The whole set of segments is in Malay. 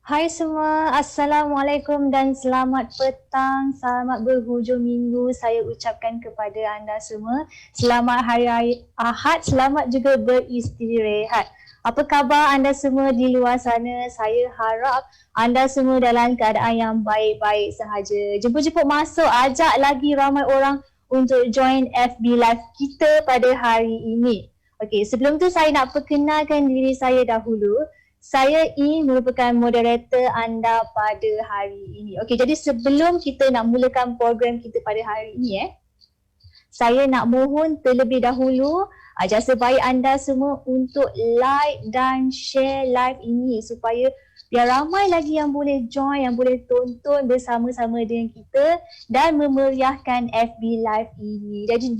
Hai semua, Assalamualaikum dan selamat petang, selamat berhujung minggu saya ucapkan kepada anda semua. Selamat Hari Raya Ahad, selamat juga beristirahat. Apa khabar anda semua di luar sana? Saya harap anda semua dalam keadaan yang baik-baik sahaja. Jemput-jemput masuk, ajak lagi ramai orang untuk join FB Live kita pada hari ini. Okey, sebelum tu saya nak perkenalkan diri saya dahulu. Saya ini merupakan moderator anda pada hari ini. Okey, jadi sebelum kita nak mulakan program kita pada hari ini saya nak mohon terlebih dahulu jasa baik anda semua untuk like dan share live ini supaya biar ramai lagi yang boleh join, yang boleh tonton bersama-sama dengan kita dan memeriahkan FB Live ini. Jadi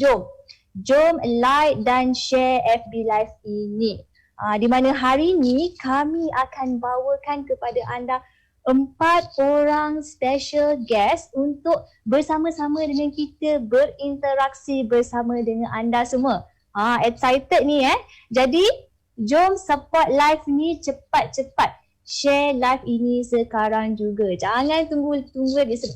jom like dan share FB Live ini. Di mana hari ini kami akan bawakan kepada anda 4 orang special guest untuk bersama-sama dengan kita berinteraksi bersama dengan anda semua. Excited ni Jadi jom support live ni cepat-cepat. Share live ini sekarang juga. Jangan tunggu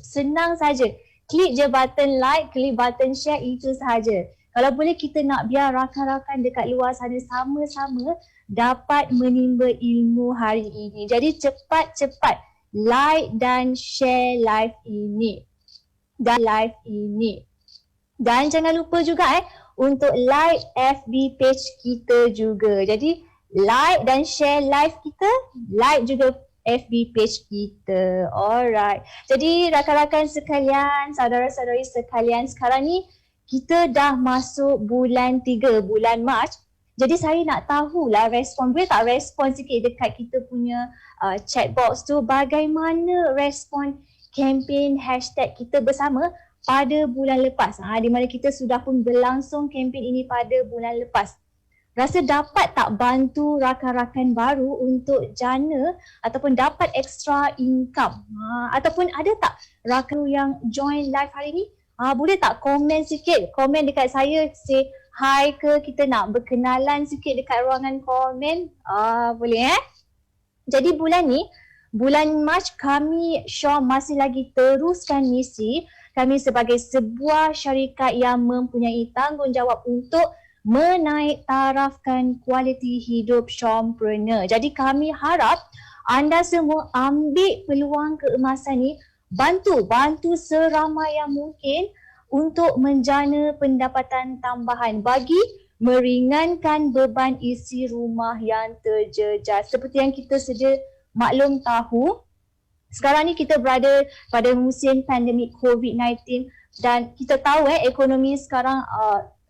senang saja. Klik je button like, klik button share, itu sahaja. Kalau boleh kita nak biar rakan-rakan dekat luar sana sama-sama dapat menimba ilmu hari ini. Jadi cepat-cepat like dan share live ini. Dan jangan lupa juga untuk like FB page kita juga. Jadi like dan share live kita, like juga FB page kita. Alright. Jadi rakan-rakan sekalian, saudara-saudari sekalian, sekarang ni kita dah masuk bulan 3, bulan Mac. Jadi saya nak tahulah respon, boleh tak respon sikit dekat kita punya chat box tu, bagaimana respon kempen hashtag kita bersama pada bulan lepas. Di mana kita sudah pun berlangsung kempen ini pada bulan lepas. Rasa dapat tak bantu rakan-rakan baru untuk jana ataupun dapat extra income? Ataupun ada tak rakan yang join live hari ni? Boleh tak komen sikit, komen dekat saya, say hi ke, kita nak berkenalan sikit dekat ruangan komen. Boleh Jadi bulan ni, bulan Mac, kami Syom masih lagi teruskan misi kami sebagai sebuah syarikat yang mempunyai tanggungjawab untuk menaik tarafkan kualiti hidup Syompreneur. Jadi kami harap anda semua ambil peluang keemasan ni, bantu seramai yang mungkin untuk menjana pendapatan tambahan bagi meringankan beban isi rumah yang terjejas. Seperti yang kita sedia maklum tahu, sekarang ni kita berada pada musim pandemik COVID-19 dan kita tahu ekonomi sekarang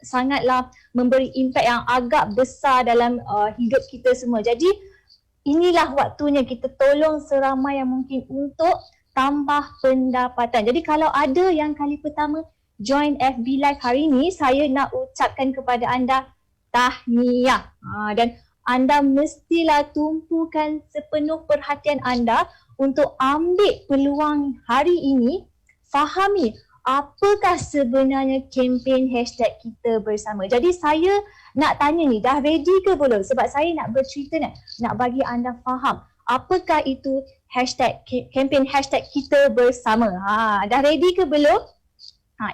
sangatlah memberi impak yang agak besar dalam hidup kita semua. Jadi inilah waktunya kita tolong seramai yang mungkin untuk tambah pendapatan. Jadi kalau ada yang kali pertama join FB Live hari ini, saya nak ucapkan kepada anda tahniah. Dan anda mestilah tumpukan sepenuh perhatian anda untuk ambil peluang hari ini, fahami apakah sebenarnya kempen hashtag kita bersama. Jadi saya nak tanya ni, dah ready ke belum? Sebab saya nak bercerita nak bagi anda faham apakah itu hashtag, kempen hashtag kita bersama. Dah ready ke belum?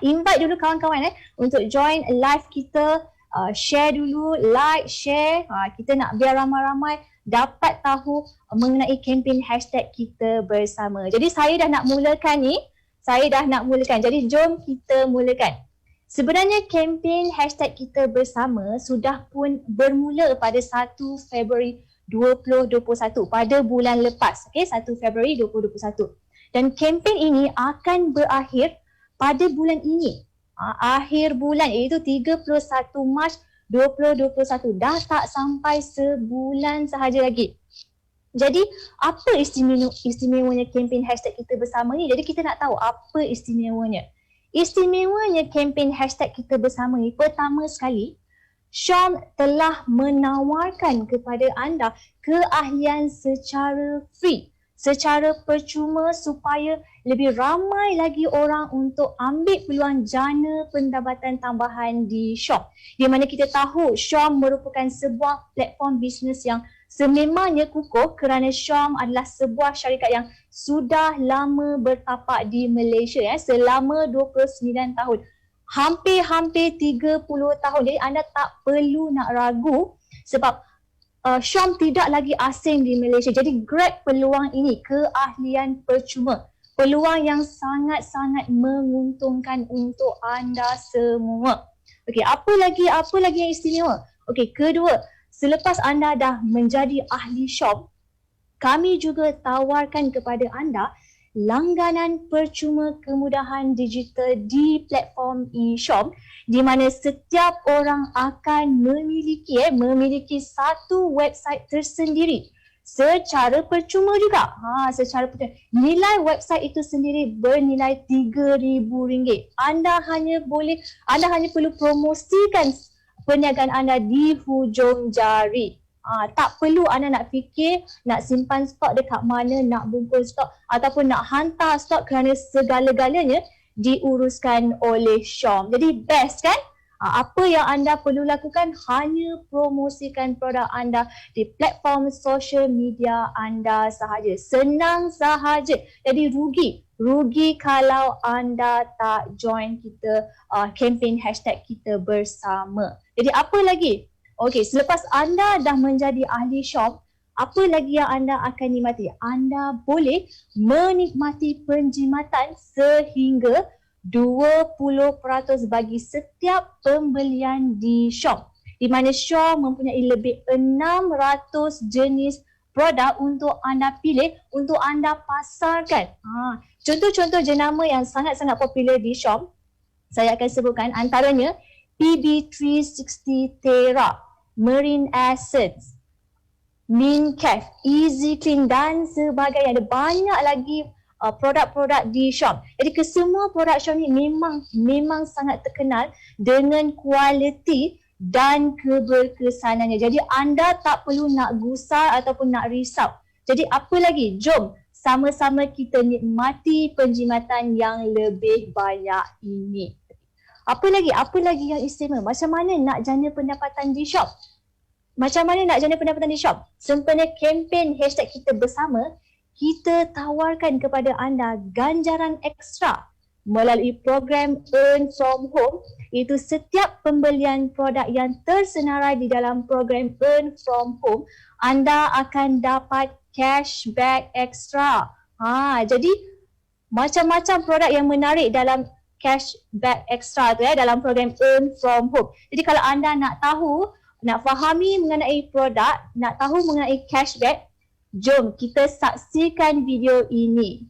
Invite dulu kawan-kawan untuk join live kita, share dulu, like, share. Kita nak biar ramai-ramai dapat tahu mengenai kempen hashtag kita bersama. Jadi saya dah nak mulakan ni. Jadi jom kita mulakan. Sebenarnya kempen hashtag kita bersama sudah pun bermula pada 1 Februari 2021 pada bulan lepas. 1 Februari 2021. Dan kempen ini akan berakhir pada bulan ini. Akhir bulan, iaitu 31 Mac 2021. Dah tak sampai sebulan sahaja lagi. Jadi apa istimewanya kempen hashtag kita bersama ni? Jadi kita nak tahu apa istimewanya. Istimewanya kempen hashtag kita bersama ni, pertama sekali, Syom telah menawarkan kepada anda keahlian secara free, secara percuma supaya lebih ramai lagi orang untuk ambil peluang jana pendapatan tambahan di Syom. Di mana kita tahu Syom merupakan sebuah platform bisnes yang sememangnya kukuh kerana Syam adalah sebuah syarikat yang sudah lama bertapak di Malaysia selama 29 tahun. Hampir 30 tahun. Jadi anda tak perlu nak ragu sebab Syam tidak lagi asing di Malaysia. Jadi grab peluang ini, keahlian percuma. Peluang yang sangat-sangat menguntungkan untuk anda semua. Okey, apa lagi yang istimewa? Okey, kedua, selepas anda dah menjadi ahli Syam, kami juga tawarkan kepada anda langganan percuma kemudahan digital di platform eShop di mana setiap orang akan memiliki satu website tersendiri secara percuma juga. Secara percuma. Nilai website itu sendiri bernilai RM3,000. Anda hanya perlu promosikan perniagaan anda di hujung jari. Tak perlu anda nak fikir nak simpan stok dekat mana, nak bungkus stok ataupun nak hantar stok kerana segala-galanya diuruskan oleh Syam. Jadi best kan? Apa yang anda perlu lakukan hanya promosikan produk anda di platform social media anda sahaja. Senang sahaja. Jadi rugi kalau anda tak join kita campaign hashtag kita bersama. Jadi apa lagi? Okey, selepas anda dah menjadi ahli Syam, apa lagi yang anda akan nikmati? Anda boleh menikmati penjimatan sehingga 20% bagi setiap pembelian di Syam. Di mana Syam mempunyai lebih 600 jenis produk untuk anda pilih, untuk anda pasarkan. Contoh-contoh jenama yang sangat-sangat popular di Syam, saya akan sebutkan antaranya PB360 Terra, Marine Essence, Mincaf, Easy Clean dan sebagainya. Ada banyak lagi produk-produk di Syam. Jadi kesemua produk Syam ni memang sangat terkenal dengan kualiti dan keberkesanannya. Jadi anda tak perlu nak gusar ataupun nak risau. Jadi apa lagi? Jom sama-sama kita nikmati penjimatan yang lebih banyak ini. Apa lagi yang istimewa? Macam mana nak jana pendapatan di Syam? Sempena kempen hashtag kita bersama, kita tawarkan kepada anda ganjaran ekstra melalui program Earn From Home, iaitu setiap pembelian produk yang tersenarai di dalam program Earn From Home, anda akan dapat cashback ekstra. Jadi macam-macam produk yang menarik dalam cashback ekstra tu dalam program Earn From Home. Jadi kalau anda nak fahami mengenai produk, nak tahu mengenai cashback, jom kita saksikan video ini.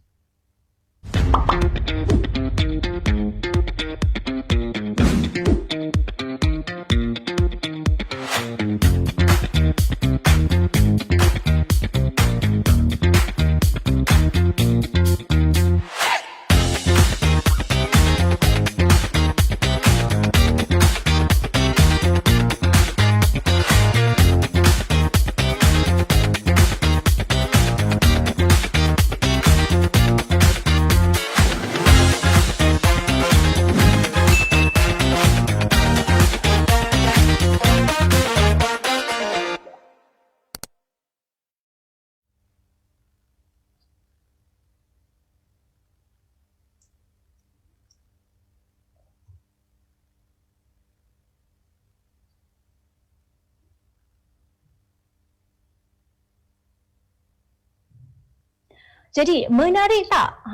Jadi menarik tak?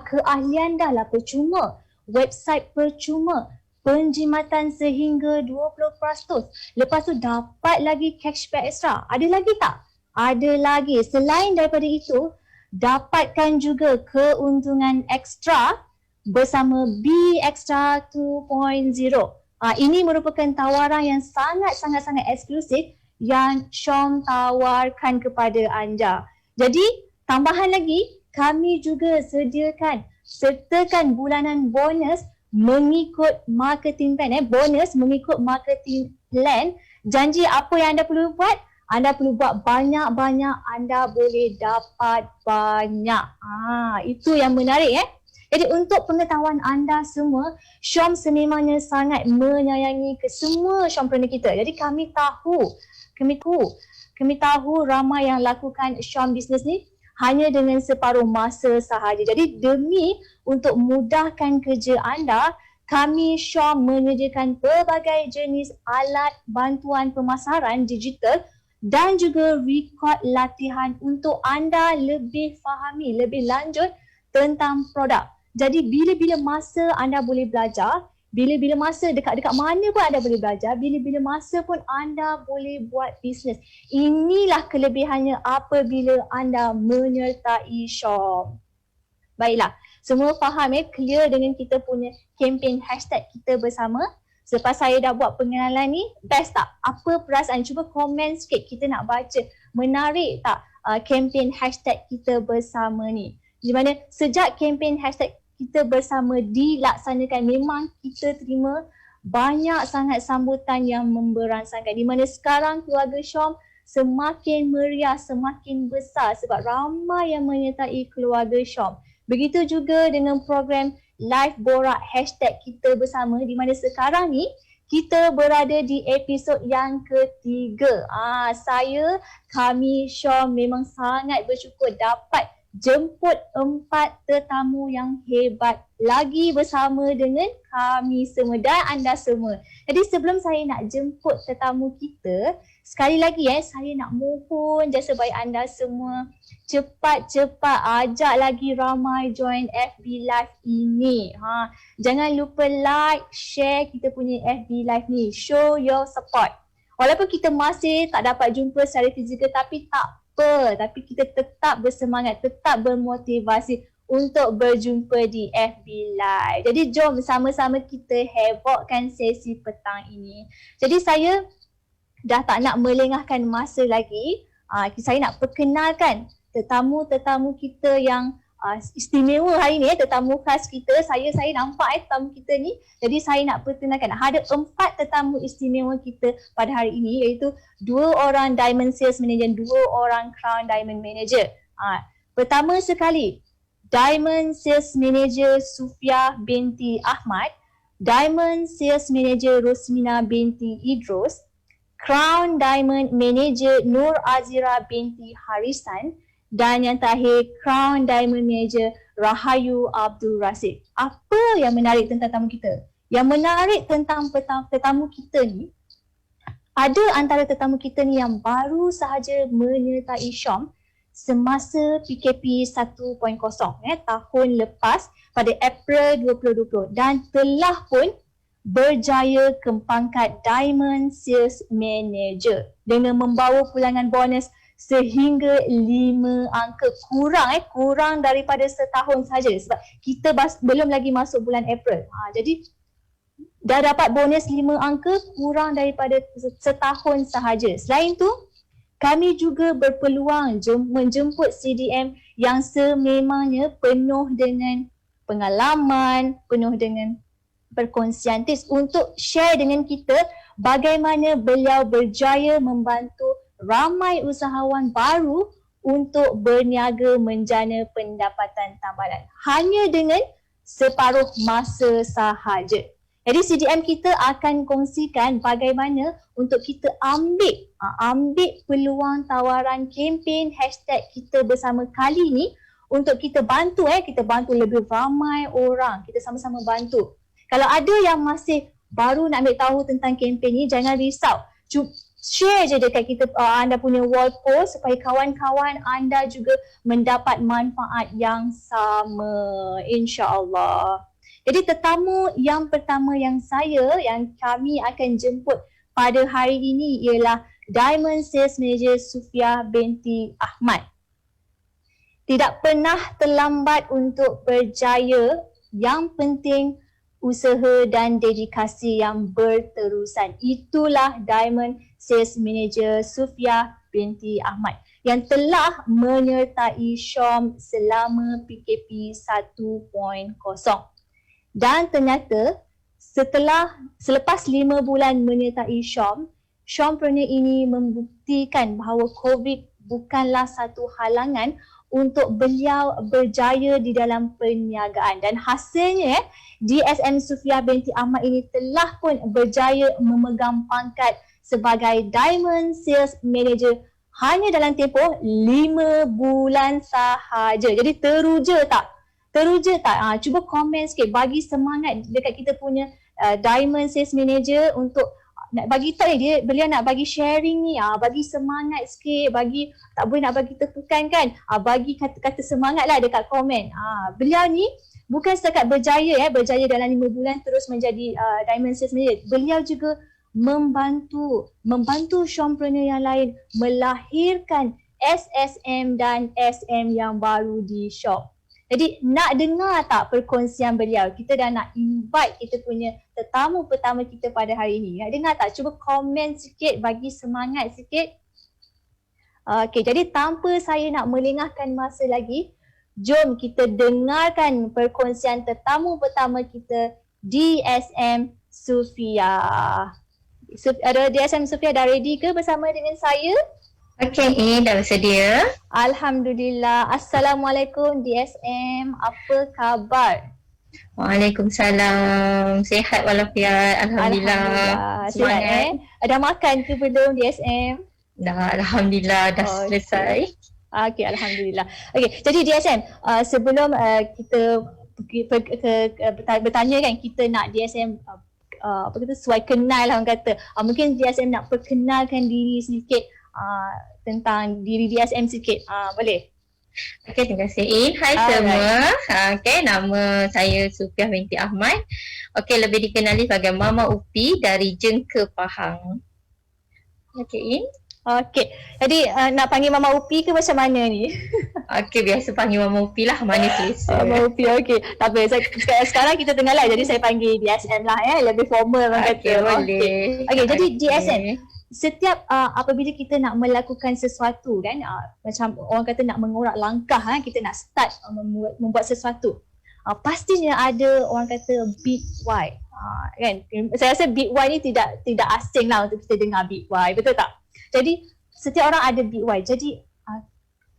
Keahlian dah lah percuma. Website percuma. Penjimatan sehingga 20%. Lepas tu dapat lagi cashback extra. Ada lagi tak? Ada lagi. Selain daripada itu, dapatkan juga keuntungan ekstra bersama B Extra 2.0. Ini merupakan tawaran yang sangat-sangat eksklusif yang Syam tawarkan kepada anda. Jadi tambahan lagi, kami juga sertakan bulanan bonus mengikut marketing plan. Bonus mengikut marketing plan. Janji apa yang anda perlu buat? Anda perlu buat banyak-banyak, anda boleh dapat banyak. Itu yang menarik. Jadi untuk pengetahuan anda semua, Syam sememangnya sangat menyayangi kesemua Syampreneur kita. Jadi kami tahu kami tahu ramai yang lakukan Syam Business ni hanya dengan separuh masa sahaja. Jadi demi untuk mudahkan kerja anda, kami Syam menyediakan pelbagai jenis alat bantuan pemasaran digital dan juga rekod latihan untuk anda lebih fahami lebih lanjut tentang produk. Jadi bila-bila masa anda boleh belajar, bila-bila masa dekat-dekat mana pun anda boleh belajar, bila-bila masa pun anda boleh buat bisnes. Inilah kelebihannya apabila anda menyertai Syam. Baiklah, semua faham clear dengan kita punya kempen hashtag kita bersama. Selepas saya dah buat pengenalan ni, best tak? Apa perasaan? Cuba komen sikit, kita nak baca. Menarik tak kempen hashtag kita bersama ni? Di mana sejak kempen hashtag kita bersama dilaksanakan, memang kita terima banyak sangat sambutan yang memberangsangkan. Di mana sekarang keluarga Syam semakin meriah, semakin besar sebab ramai yang menyertai keluarga Syam. Begitu juga dengan program Live Borak hashtag kita bersama, di mana sekarang ni kita berada di episod yang ketiga. Kami Syam memang sangat bersyukur dapat jemput 4 tetamu yang hebat lagi bersama dengan kami semua dan anda semua. Jadi sebelum saya nak jemput tetamu kita, sekali lagi saya nak mohon jasa baik anda semua cepat-cepat ajak lagi ramai join FB Live ini. Jangan lupa like, share kita punya FB Live ni. Show your support. Walaupun kita masih tak dapat jumpa secara fizikal, tapi tak apa, tapi kita tetap bersemangat, tetap bermotivasi untuk berjumpa di FB Live. Jadi jom sama-sama kita hebohkan sesi petang ini. Jadi saya dah tak nak melengahkan masa lagi. Saya nak perkenalkan tetamu-tetamu kita yang istimewa hari ni, tetamu khas kita. Saya nampak tetamu kita ni. Jadi saya nak perkenalkan, ada 4 tetamu istimewa kita pada hari ini, iaitu 2 orang Diamond Sales Manager, 2 orang Crown Diamond Manager. Pertama sekali, Diamond Sales Manager Sufia binti Ahmad, Diamond Sales Manager Rosmina binti Idros, Crown Diamond Manager Nur Azira binti Harisan, dan yang terakhir Crown Diamond Manager Rahayu Abdul Rasid. Apa yang menarik tentang tetamu kita? Yang menarik tentang tetamu kita ni, ada antara tetamu kita ni yang baru sahaja menyertai Syam semasa PKP 1.0 tahun lepas pada April 2020 dan telah pun berjaya ke pangkat Diamond Sales Manager dengan membawa pulangan bonus sehingga 5 angka, kurang daripada setahun saja sebab kita belum lagi masuk bulan April. Jadi dah dapat bonus 5 angka kurang daripada setahun sahaja. Selain tu, kami juga berpeluang menjemput CDM yang sememangnya penuh dengan pengalaman, penuh dengan perkongsian tips untuk share dengan kita bagaimana beliau berjaya membantu ramai usahawan baru untuk berniaga menjana pendapatan tambahan hanya dengan separuh masa sahaja. Jadi CDM kita akan kongsikan bagaimana untuk kita ambil peluang tawaran kempen hashtag kita bersama kali ni untuk kita bantu lebih ramai orang, kita sama-sama bantu. Kalau ada yang masih baru nak ambil tahu tentang kempen ni, jangan risau. Share je dekat kita anda punya wall post supaya kawan-kawan anda juga mendapat manfaat yang sama, insya-Allah. Jadi tetamu yang pertama yang kami akan jemput pada hari ini ialah Diamond Sales Manager Sufia binti Ahmad. Tidak pernah terlambat untuk berjaya, yang penting usaha dan dedikasi yang berterusan. Itulah Diamond Sales Manager Sufia binti Ahmad yang telah menyertai Syam selama PKP 1.0. Dan ternyata selepas 5 bulan menyertai Syam, Syampreneur ini membuktikan bahawa COVID bukanlah satu halangan untuk beliau berjaya di dalam perniagaan. Dan hasilnya DSM Sufia binti Ahmad ini telah pun berjaya memegang pangkat sebagai Diamond Sales Manager hanya dalam tempoh 5 bulan sahaja. Jadi teruja tak? Teruja tak? Cuba komen sikit, bagi semangat dekat kita punya Diamond Sales Manager untuk nak bagi tahu dia, beliau nak bagi sharing ni, bagi semangat sikit, bagi tak boleh nak bagi tepukan kan, bagi kata-kata semangat lah dekat komen. Beliau ni bukan setakat berjaya dalam 5 bulan terus menjadi Diamond Sales Manager. Beliau juga membantu shompreneur yang lain melahirkan SSM dan SM yang baru di shop. Jadi nak dengar tak perkongsian beliau? Kita dah nak invite kita punya tetamu pertama kita pada hari ini. Nak dengar tak? Cuba komen sikit, bagi semangat sikit. Okey, jadi tanpa saya nak melengahkan masa lagi, jom kita dengarkan perkongsian tetamu pertama kita, DSM Sufia. DSM Sufia dah ready ke bersama dengan saya? Okey, dah bersedia. Alhamdulillah. Assalamualaikum DSM. Apa khabar? Waalaikumsalam. Sihat walafiat. Alhamdulillah. Sihat Dah makan ke belum DSM? Dah, Alhamdulillah dah selesai. Okey, Alhamdulillah. Okey, jadi DSM, sebelum kita bertanya kan, kita nak DSM sesuai kenal lah orang kata. Mungkin DSM nak perkenalkan diri sedikit, tentang diri DSM sikit. Boleh? Okey, terima kasih. Hai semua. Okey, nama saya Sufiah binti Ahmad. Okey, lebih dikenali sebagai Mama Upi dari Jengke Pahang. Okey. Okey. Jadi nak panggil Mama Upi ke macam mana ni? Okey, biasa panggil Mama Upi lah, mana selesa. Mama Upi, okey. Tak apa, sekarang kita tengah live, jadi saya panggil DSM lah lebih formal orang kata. Boleh. Okey, jadi DSM, setiap apabila kita nak melakukan sesuatu kan, macam orang kata nak mengorak langkah, kita nak start membuat sesuatu, pastinya ada orang kata big why, kan. Saya rasa big why ni tidak asing lah untuk kita dengar big why, betul tak? Jadi setiap orang ada big why. Jadi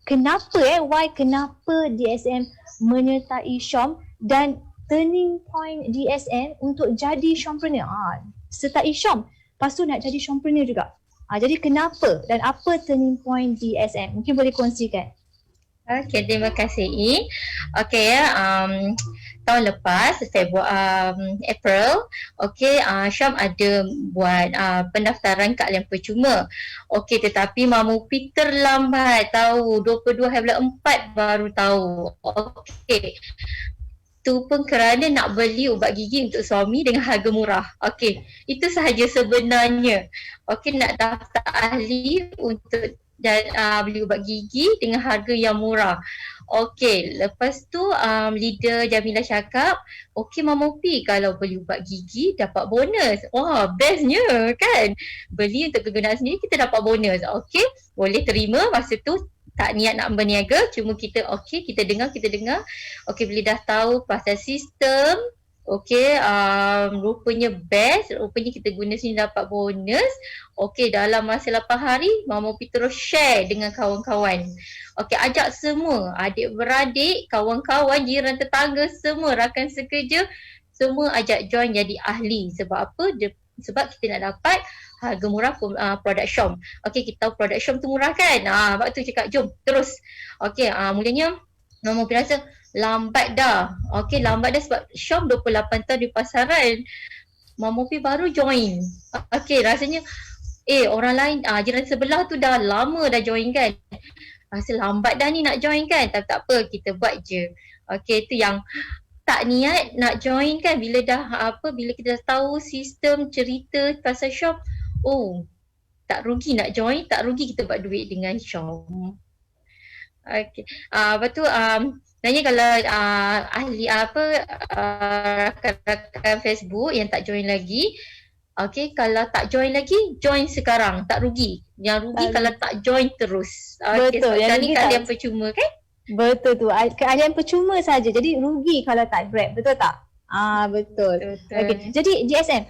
kenapa kenapa DSM menyertai Syom, dan turning point DSM untuk jadi shompreneur, sertai Syom, lepas tu nak jadi shompreneur juga. Jadi kenapa dan apa turning point DSM? Mungkin boleh kongsikan. Okey, terima kasih. Okey tahun lepas April, okey, Syam ada buat pendaftaran keahlian percuma. Okey, tetapi Mama Upi terlambat tahu, 22 hari bulan 4 baru tahu. Okey, tu pun kerana nak beli ubat gigi untuk suami dengan harga murah. Okey, itu sahaja sebenarnya. Okey, nak daftar ahli untuk beli ubat gigi dengan harga yang murah. Okey, lepas tu leader Jamila cakap, okey Mama Upi, kalau beli ubat gigi dapat bonus. Wah, bestnya kan. Beli untuk kegunaan sendiri, kita dapat bonus. Okey, boleh terima. Masa tu tak niat nak berniaga, cuma kita kita dengar. Okey, bila dah tahu pasal sistem, okey, rupanya best, rupanya kita guna sini dapat bonus. Okey, dalam masa 8 hari Mama Upi terus share dengan kawan-kawan. Okey, ajak semua, adik-beradik, kawan-kawan, jiran, tetangga, semua rakan sekerja, semua ajak join jadi ahli. Sebab apa? Sebab kita nak dapat harga murah produk Syom. Okey, kita tahu produk Syom tu murah kan? Sebab tu cakap jom terus. Okey, mulanya Mama Upi rasa lambat dah. Okey, lambat dah sebab Syom 28 tahun di pasaran. Mama Upi baru join. Okey, rasanya orang lain, jiran sebelah tu dah lama dah join kan. Rasa lambat dah ni nak join kan. Tapi tak apa, kita buat je. Okey, tu yang tak niat nak join kan, bila kita dah tahu sistem cerita pasal shop, tak rugi nak join, tak rugi kita buat duit dengan shop. Okey. Lepas tu nanya kalau ahli rakan-rakan Facebook yang tak join lagi. Okey, kalau tak join lagi, join sekarang, tak rugi. Yang rugi kalau tak join terus. Betul. Yang ni keahlian percuma kan? Betul tu. Keahlian percuma saja. Jadi rugi kalau tak grab. Betul tak? Betul. Okey. Jadi DSM,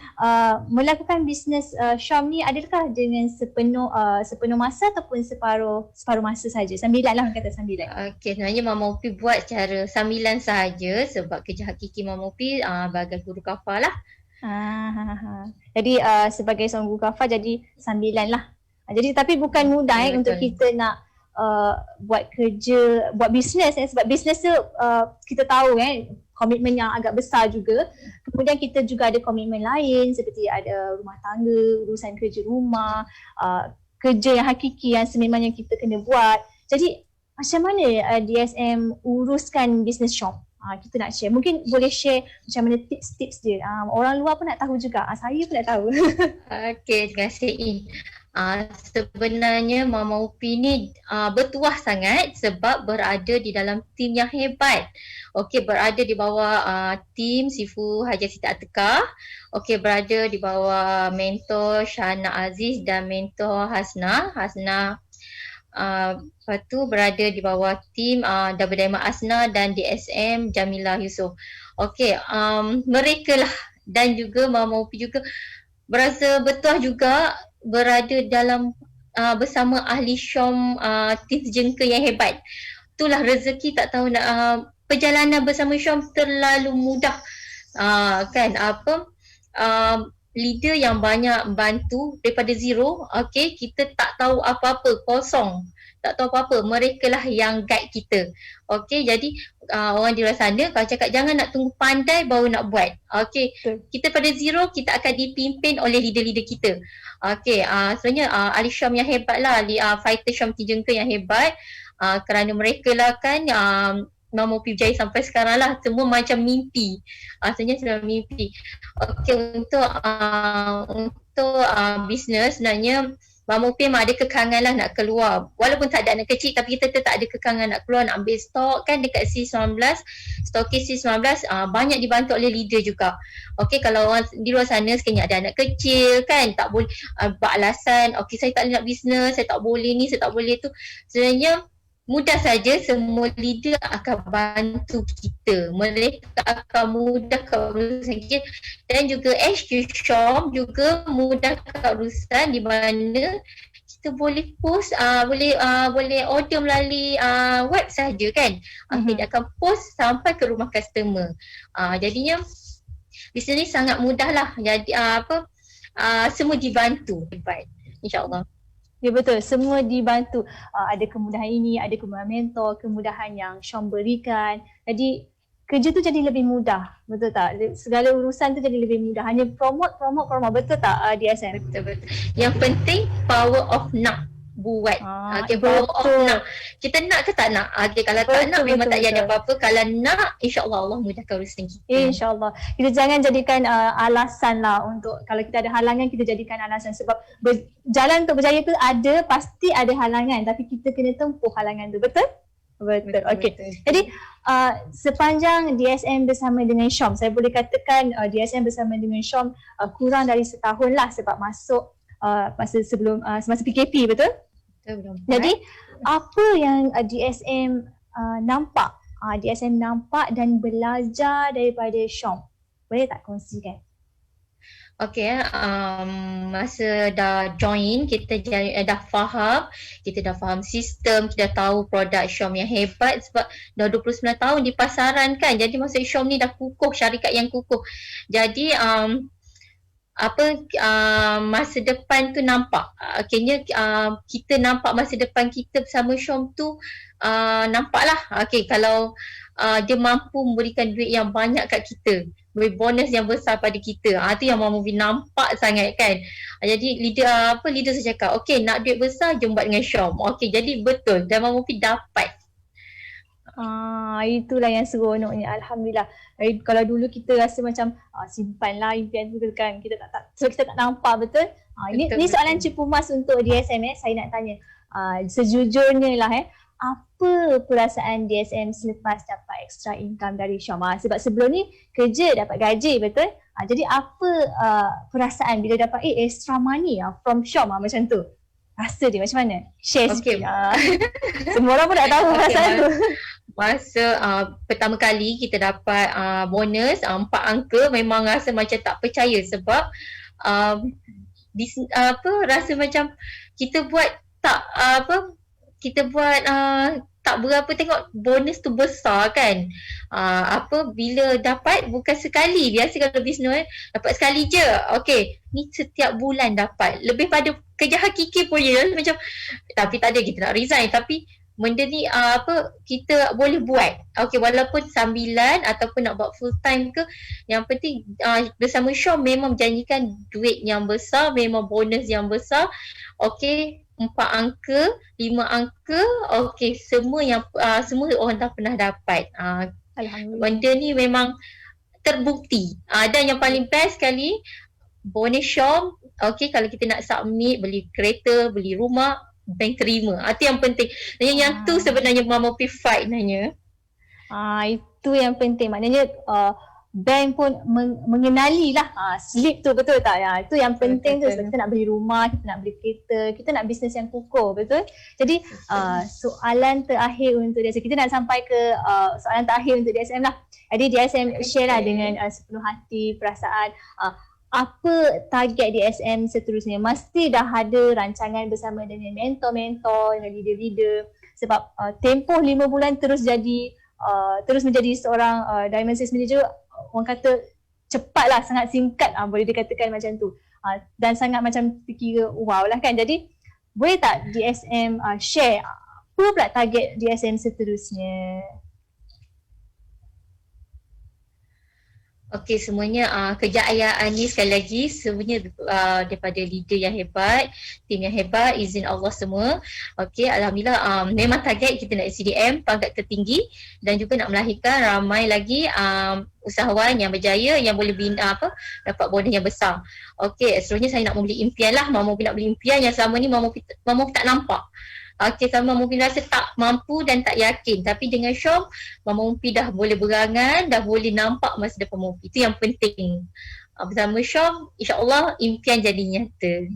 melakukan bisnes Syom ni adakah dengan sepenuh masa ataupun separuh masa saja? Sambilan lah, orang kata sambilan. Okey, sebenarnya Mama Upi buat cara sambilan sahaja sebab kerja hakiki Mama Upi bagai guru kafar lah. Jadi sebagai seorang guru kafar, jadi sambilan lah. Jadi tapi bukan mudah Betul. untuk kita nak buat kerja, buat bisnes sebab bisnes tu kita tahu komitmen yang agak besar juga. Kemudian kita juga ada komitmen lain seperti ada rumah tangga, urusan kerja rumah, kerja yang hakiki yang sememangnya kita kena buat. Jadi macam mana DSM uruskan business shop? Kita nak share. Mungkin boleh share macam mana tips-tips dia. Orang luar pun nak tahu juga. Saya pun nak tahu. Okey, terima kasih. Sebenarnya Mama Upi ni bertuah sangat sebab berada di dalam tim yang hebat. Okey, berada di bawah tim Sifu Haji Siti Atikah. Okey, berada di bawah mentor Shana Aziz dan mentor Hasna. Lepas tu berada di bawah tim Dr. Daima Asna dan DSM Jamila Yusof. Okey, mereka lah dan juga Mama Upi juga berasa bertuah juga berada dalam bersama ahli Syom tim jengka yang hebat. Itulah rezeki, tak tahu nak perjalanan bersama Syom terlalu mudah. Leader yang banyak bantu daripada zero. Okey, kita tak tahu apa-apa, kosong. Tak tahu apa-apa, mereka lah yang guide kita. Okey, jadi orang di luar sana kalau cakap jangan nak tunggu pandai baru nak buat. Okey, kita pada zero, kita akan dipimpin oleh leader-leader kita. Okey, sebenarnya ahli Syam yang hebat lah, fighter Syam Tijengka yang hebat, kerana mereka lah kan Mama Upi berjaya sampai sekarang lah, semua macam mimpi. Sebenarnya semua mimpi. Okey, untuk bisnes sebenarnya Mama Upi memang ada kekangan lah nak keluar. Walaupun tak ada anak kecil tapi kita tetap ada kekangan nak keluar, nak ambil stok kan dekat C19. Stokis C19 banyak dibantu oleh leader juga. Okey, kalau orang di luar sana sekiranya ada anak kecil kan, tak boleh buat alasan, okey saya tak boleh nak bisnes, saya tak boleh ni, saya tak boleh tu. Sebenarnya mudah saja, semua leader akan bantu kita. Mereka akan mudahkan urusan kita dan juga HQ Syom juga mudahkan urusan di mana kita boleh post, boleh order melalui web saja kan. Kita akan post sampai ke rumah customer. Jadinya bisnes ni sangat mudah lah. Jadi semua dibantu. Baik, insya-Allah. Ya betul, semua dibantu. Ada kemudahan ini, ada kemudahan mentor, kemudahan yang Syom berikan. Jadi kerja tu jadi lebih mudah, betul tak? Segala urusan tu jadi lebih mudah. Hanya promote, betul tak DSM? Betul. Yang penting power of nak buat. Okey, power of nak. Kita nak ke tak nak? Okey, kalau tak nak memang tak ada apa-apa. Kalau nak, insya-Allah Allah mudahkan urusan kita. InsyaAllah. Kita jangan jadikan alasan lah untuk, kalau kita ada halangan kita jadikan alasan, sebab jalan untuk berjaya tu ada, pasti ada halangan, tapi kita kena tempuh halangan tu. Betul? Betul. Okey. Jadi sepanjang DSM bersama dengan Syom, saya boleh katakan DSM bersama dengan Syom kurang dari setahun lah, sebab masuk masa PKP, betul? Betul. Jadi apa yang DSM nampak? DSM nampak dan belajar daripada Syom. Boleh tak kongsikan? Okey, masa dah join, kita dah faham, sistem, kita dah tahu produk Syom yang hebat sebab dah 29 tahun di pasaran kan. Jadi masa Syom ni dah kukuh, syarikat yang kukuh. Jadi masa depan tu nampak. Akhirnya kita nampak masa depan kita bersama Syom tu nampaklah. Okey, kalau dia mampu memberikan duit yang banyak kat kita, beri bonus yang besar pada kita. Tu yang Mama Upi nampak sangat kan. Jadi leader saya cakap, okey nak duit besar jom buat dengan Syom. Okey, jadi betul dan Mama Upi dapat. Itulah yang seronoknya, alhamdulillah. Kalau dulu kita rasa macam simpanlah impian tu kan, kita tak nampak, betul? Ini soalan cepu mas untuk DSM saya nak tanya. Sejujurnya lah apa perasaan DSM selepas dapat extra income dari Syom? Sebab sebelum ni kerja dapat gaji, betul? Jadi apa perasaan bila dapat extra money from Syom macam tu? Rasa dia macam mana? Share sikit. Semua orang pun tak tahu perasaan tu. Masa pertama kali kita dapat bonus 4 angka, memang rasa macam tak percaya sebab rasa macam kita buat tak berapa, tengok bonus tu besar kan. Bila dapat bukan sekali. Biasa kalau bisnes dapat sekali je. Okey, ni setiap bulan dapat. Lebih pada kerja hakiki pun je macam, tapi tak ada kita nak resign, tapi benda ni kita boleh buat. Okey, walaupun sambilan ataupun nak buat full time ke, yang penting bersama Syom memang janjikan duit yang besar, memang bonus yang besar. Okey, 4 angka, 5 angka, okey, semua semua orang dah pernah dapat. Alhamdulillah. Benda ni memang terbukti. Dan yang paling best sekali, bonus Syom, okey, kalau kita nak submit, beli kereta, beli rumah, bank terima. Itu yang penting. Dan yang tu sebenarnya Mama P fight nanya. Itu yang penting. Maknanya bank pun mengenali lah slip tu, betul tak? Itu yang penting tu. Sebab kita nak beli rumah, kita nak beli kereta, kita nak bisnes yang kukuh, betul? Jadi soalan terakhir untuk DSM, kita nak sampai ke soalan terakhir untuk DSM lah. Jadi DSM share lah dengan sepenuh hati, perasaan. Apa target DSM seterusnya? Mesti dah ada rancangan bersama dengan mentor-mentor, dengan leader-leader. Sebab tempoh 5 bulan terus menjadi seorang Diamond Sales Manager, orang kata cepat lah, sangat singkat boleh dikatakan macam tu. Dan sangat macam fikir wow lah kan. Jadi boleh tak DSM share apa pula target DSM seterusnya? Okey, semuanya kejayaan ni sekali lagi semuanya daripada leader yang hebat, tim yang hebat, izin Allah semua. Okey, alhamdulillah memang target kita nak SCDM pangkat tertinggi dan juga nak melahirkan ramai lagi usahawan yang berjaya yang boleh dapat bonus yang besar. Okey, seterusnya saya nak membeli impian lah. Mama nak beli impian yang selama ni Mama tak nampak. Okey, sama mungkin rasa tak mampu dan tak yakin. Tapi dengan Syom, Mama Mumpi dah boleh berangan, dah boleh nampak masa depan Mumpi. Itu yang penting. Bersama Syom, insyaAllah impian jadi nyata.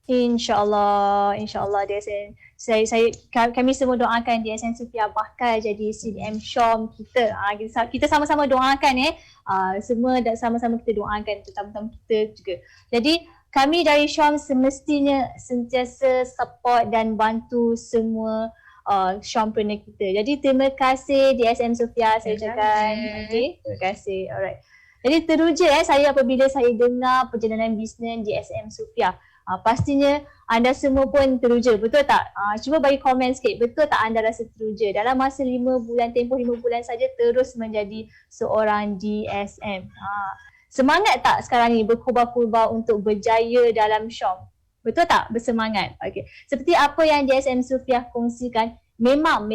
InsyaAllah DSN. Kami semua doakan DSN Sufia bakal jadi CDM Syom kita. Kita sama-sama doakan semua sama-sama kita doakan tetamu-tamu kita juga. Jadi kami dari Syom semestinya sentiasa support dan bantu semua Syompreneur kita. Jadi terima kasih DSM Sufia saya ucapkan. Okay, terima kasih. Alright. Jadi teruja saya apabila saya dengar perjalanan bisnes DSM Sufia. Pastinya anda semua pun teruja, betul tak? Cuba bagi komen sikit, betul tak anda rasa teruja? Dalam masa 5 bulan, tempoh 5 bulan saja terus menjadi seorang DSM. Semangat tak sekarang ni berkorban-korban untuk berjaya dalam Syom? Betul tak? Bersemangat. Okay. Seperti apa yang DSM Sufia kongsikan, memang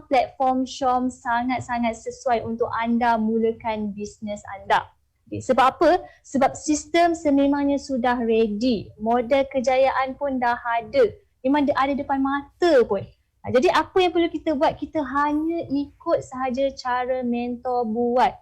platform Syom sangat-sangat sesuai untuk anda mulakan bisnes anda. Okay. Sebab apa? Sebab sistem sememangnya sudah ready. Model kejayaan pun dah ada. Memang ada depan mata pun. Jadi apa yang perlu kita buat? Kita hanya ikut sahaja cara mentor buat.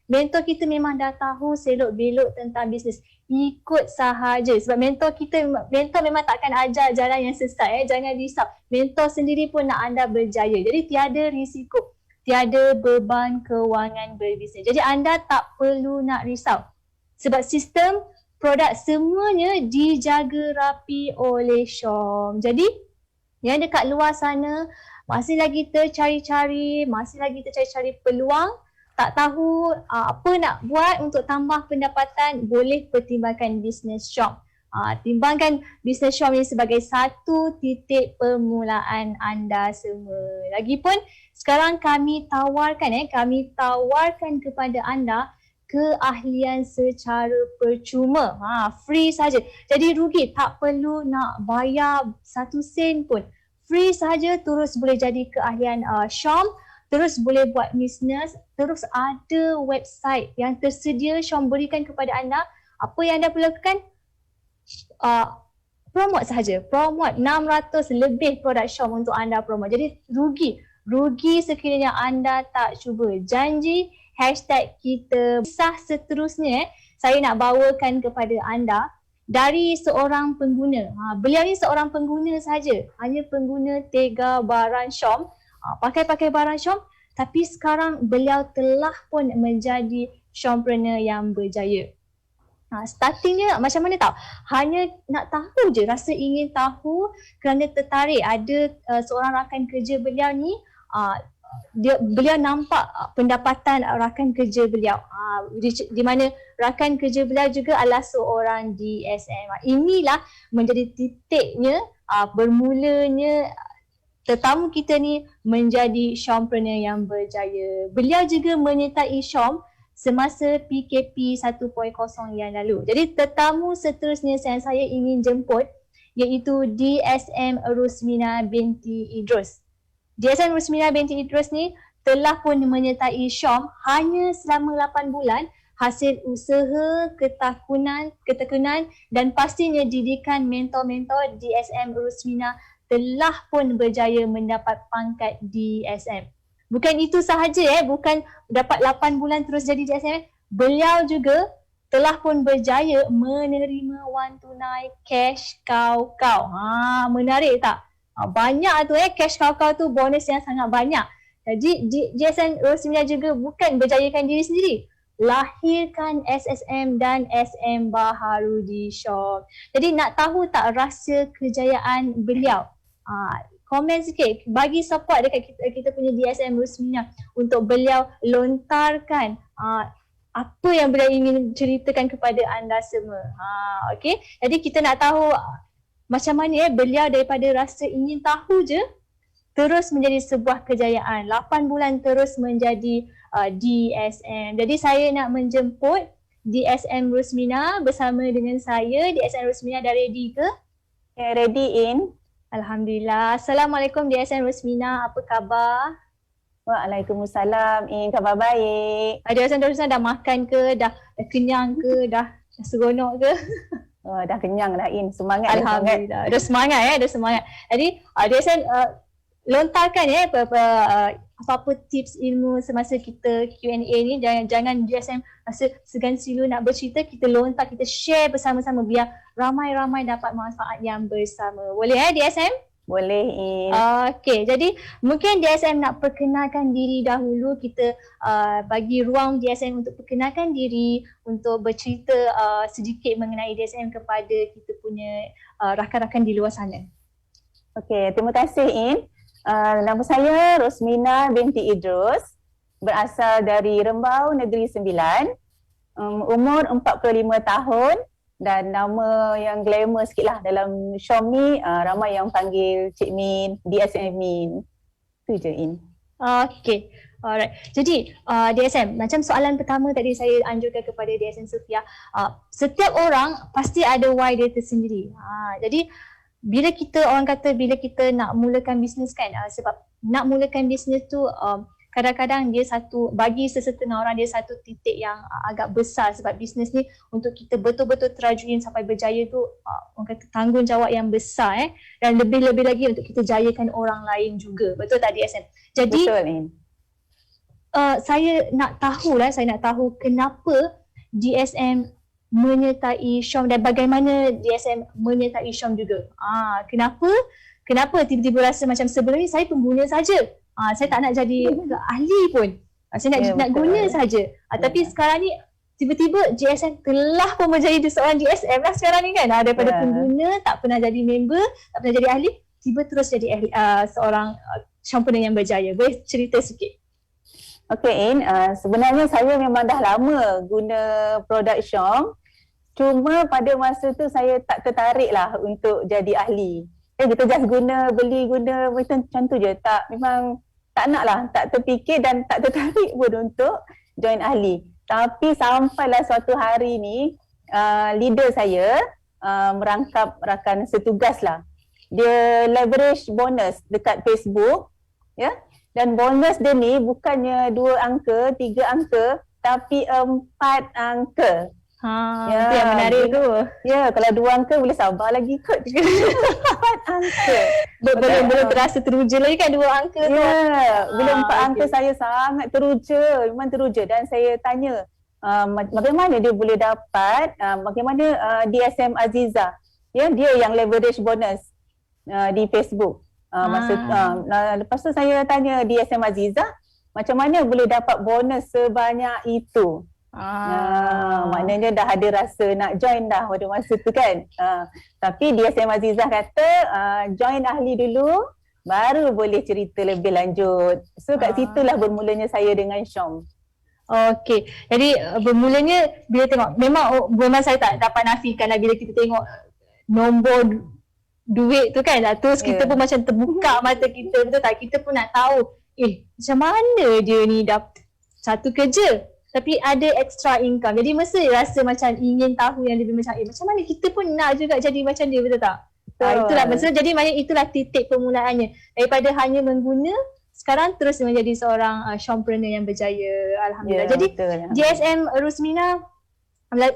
Mentor kita memang dah tahu selok belok tentang bisnes. Ikut sahaja. Sebab mentor memang takkan ajar jalan yang sesat. Jangan risau. Mentor sendiri pun nak anda berjaya. Jadi tiada risiko. Tiada beban kewangan berbisnes. Jadi anda tak perlu nak risau. Sebab sistem, produk semuanya dijaga rapi oleh Syom. Jadi yang dekat luar sana masih lagi tercari-cari peluang, tak tahu apa nak buat untuk tambah pendapatan, boleh pertimbangkan bisnes Syom. Timbangkan bisnes Syom ini sebagai satu titik permulaan anda semua. Lagipun sekarang kami tawarkan kepada anda keahlian secara percuma. Free saja. Jadi rugi, tak perlu nak bayar 1 sen pun. Free saja, terus boleh jadi keahlian Syom. Terus boleh buat bisnes, terus ada website yang tersedia Syom berikan kepada anda. Apa yang anda perlu lakukan? Promote sahaja. Promote 600 lebih produk Syom untuk anda promote. Jadi rugi sekiranya anda tak cuba. Janji #kita. Kisah seterusnya saya nak bawakan kepada anda dari seorang pengguna. Beliau ni seorang pengguna saja. Hanya pengguna Tega barang Syom. Pakai barang Syom, tapi sekarang beliau telah pun menjadi Syompreneur yang berjaya. Startingnya macam mana tahu? Hanya nak tahu je, rasa ingin tahu kerana tertarik. Ada seorang rakan kerja beliau ni beliau nampak pendapatan rakan kerja beliau. Di mana rakan kerja beliau juga adalah seorang DSM. Inilah menjadi titiknya bermulanya tetamu kita ni menjadi Syompreneur yang berjaya. Beliau juga menyertai Syom semasa PKP 1.0 yang lalu. Jadi tetamu seterusnya yang saya ingin jemput iaitu DSM Rusmina binti Idrus. DSM Rusmina binti Idrus ni telah pun menyertai Syom hanya selama 8 bulan hasil usaha, ketekunan dan pastinya didikan mentor-mentor. DSM Rusmina telah pun berjaya mendapat pangkat DSM. Bukan itu sahaja bukan dapat 8 bulan terus jadi DSM. Beliau juga telah pun berjaya menerima wang tunai cash kau-kau. Menarik tak? Banyak tu cash kau-kau tu bonus yang sangat banyak. Jadi DSM Rusmina juga bukan berjayakan diri sendiri. Lahirkan SSM dan SM baharu di Syom. Jadi nak tahu tak rahsia kejayaan beliau? Komen sikit, bagi support dekat kita punya DSM Rusmina untuk beliau lontarkan apa yang beliau ingin ceritakan kepada anda semua. Okay, jadi kita nak tahu macam mana beliau daripada rasa ingin tahu je terus menjadi sebuah kejayaan. 8 bulan terus menjadi DSM. Jadi saya nak menjemput DSM Rusmina bersama dengan saya. DSM Rusmina dah ready ke? Okay, ready in. Alhamdulillah. Assalamualaikum DSM Rusmina, apa khabar? Waalaikumsalam, khabar baik. DSM Rusmina dah makan ke? Dah kenyang ke? Dah seronok ke? Dah kenyang dah semangat. Alhamdulillah. Dah semangat dah semangat. Jadi DSM lontarkan apa-apa tips ilmu semasa kita Q&A ni. Jangan DSM rasa segan silu nak bercerita, kita lontar, kita share bersama-sama biar ramai-ramai dapat manfaat yang bersama. Boleh DSM? Boleh. Okey, jadi mungkin DSM nak perkenalkan diri dahulu. Kita bagi ruang DSM untuk perkenalkan diri, untuk bercerita sedikit mengenai DSM kepada kita punya rakan-rakan di luar sana. Okey, terima kasih nama saya Rusmina binti Idrus, berasal dari Rembau Negeri Sembilan, umur 45 tahun dan nama yang glamour sikit lah dalam Syom ni, ramai yang panggil Cik Min, DSM Min. Itu je Okey, alright. Jadi DSM, macam soalan pertama tadi saya anjurkan kepada DSM Sofia, setiap orang pasti ada why dia tersendiri. Jadi bila kita nak mulakan bisnes kan, sebab nak mulakan bisnes tu kadang-kadang dia bagi sesetengah orang dia satu titik yang agak besar, sebab bisnes ni untuk kita betul-betul terajuin sampai berjaya tu orang kata tanggungjawab yang besar dan lebih-lebih lagi untuk kita jayakan orang lain juga. Betul tak DSM? Jadi betul saya nak tahu kenapa DSM menyertai Syom dan bagaimana DSM menyertai Syom juga. Kenapa tiba-tiba rasa macam sebelum ni saya pengguna saja. Saya tak nak jadi ahli pun. Saya nak guna saja. Tapi sekarang ni tiba-tiba DSM telah pun menjadi seorang DSM lah sekarang ni kan. Daripada pengguna, tak pernah jadi member, tak pernah jadi ahli, tiba terus jadi seorang Syompreneur yang berjaya. Boleh cerita sikit? Okey, sebenarnya saya memang dah lama guna produk Syom. Cuma pada masa tu saya tak tertarik lah untuk jadi ahli. Kita just beli macam tu je. Memang tak nak lah, tak terfikir dan tak tertarik pun untuk join ahli. Tapi sampailah suatu hari ni, leader saya merangkap rakan setugas lah. Dia leverage bonus dekat Facebook, ya. Dan bonus dia ni bukannya 2 angka, 3 angka, tapi 4 angka. Itu yang menarik tu. Ya, kalau 2 angka boleh sabar lagi kot. 4 angka. Belum terasa teruja lagi kan 2 angka tu. Ya, belum 4 angka saya sangat teruja. Memang teruja. Dan saya tanya bagaimana dia boleh dapat, bagaimana DSM Aziza. Ya, dia yang leverage bonus di Facebook. Lepas tu saya tanya DSM Aziza, macam mana boleh dapat bonus sebanyak itu? Maknanya dah ada rasa nak join dah pada masa tu kan. Tapi DSM Azizah kata join ahli dulu, baru boleh cerita lebih lanjut. So kat situlah bermulanya saya dengan Syom. Okey. Jadi bermulanya bila tengok, memang saya tak dapat nafikan lah bila kita tengok nombor duit tu kan, terus kita pun macam terbuka mata kita, betul tak? Kita pun nak tahu macam mana dia ni dah satu kerja tapi ada extra income, jadi mesti rasa macam ingin tahu yang lebih macam macam mana kita pun nak juga jadi macam dia, betul tak? Itulah maksudnya, jadi maknanya itulah titik permulaannya daripada hanya mengguna, sekarang terus menjadi seorang shompreneur yang berjaya, alhamdulillah. Jadi DSM Rusmina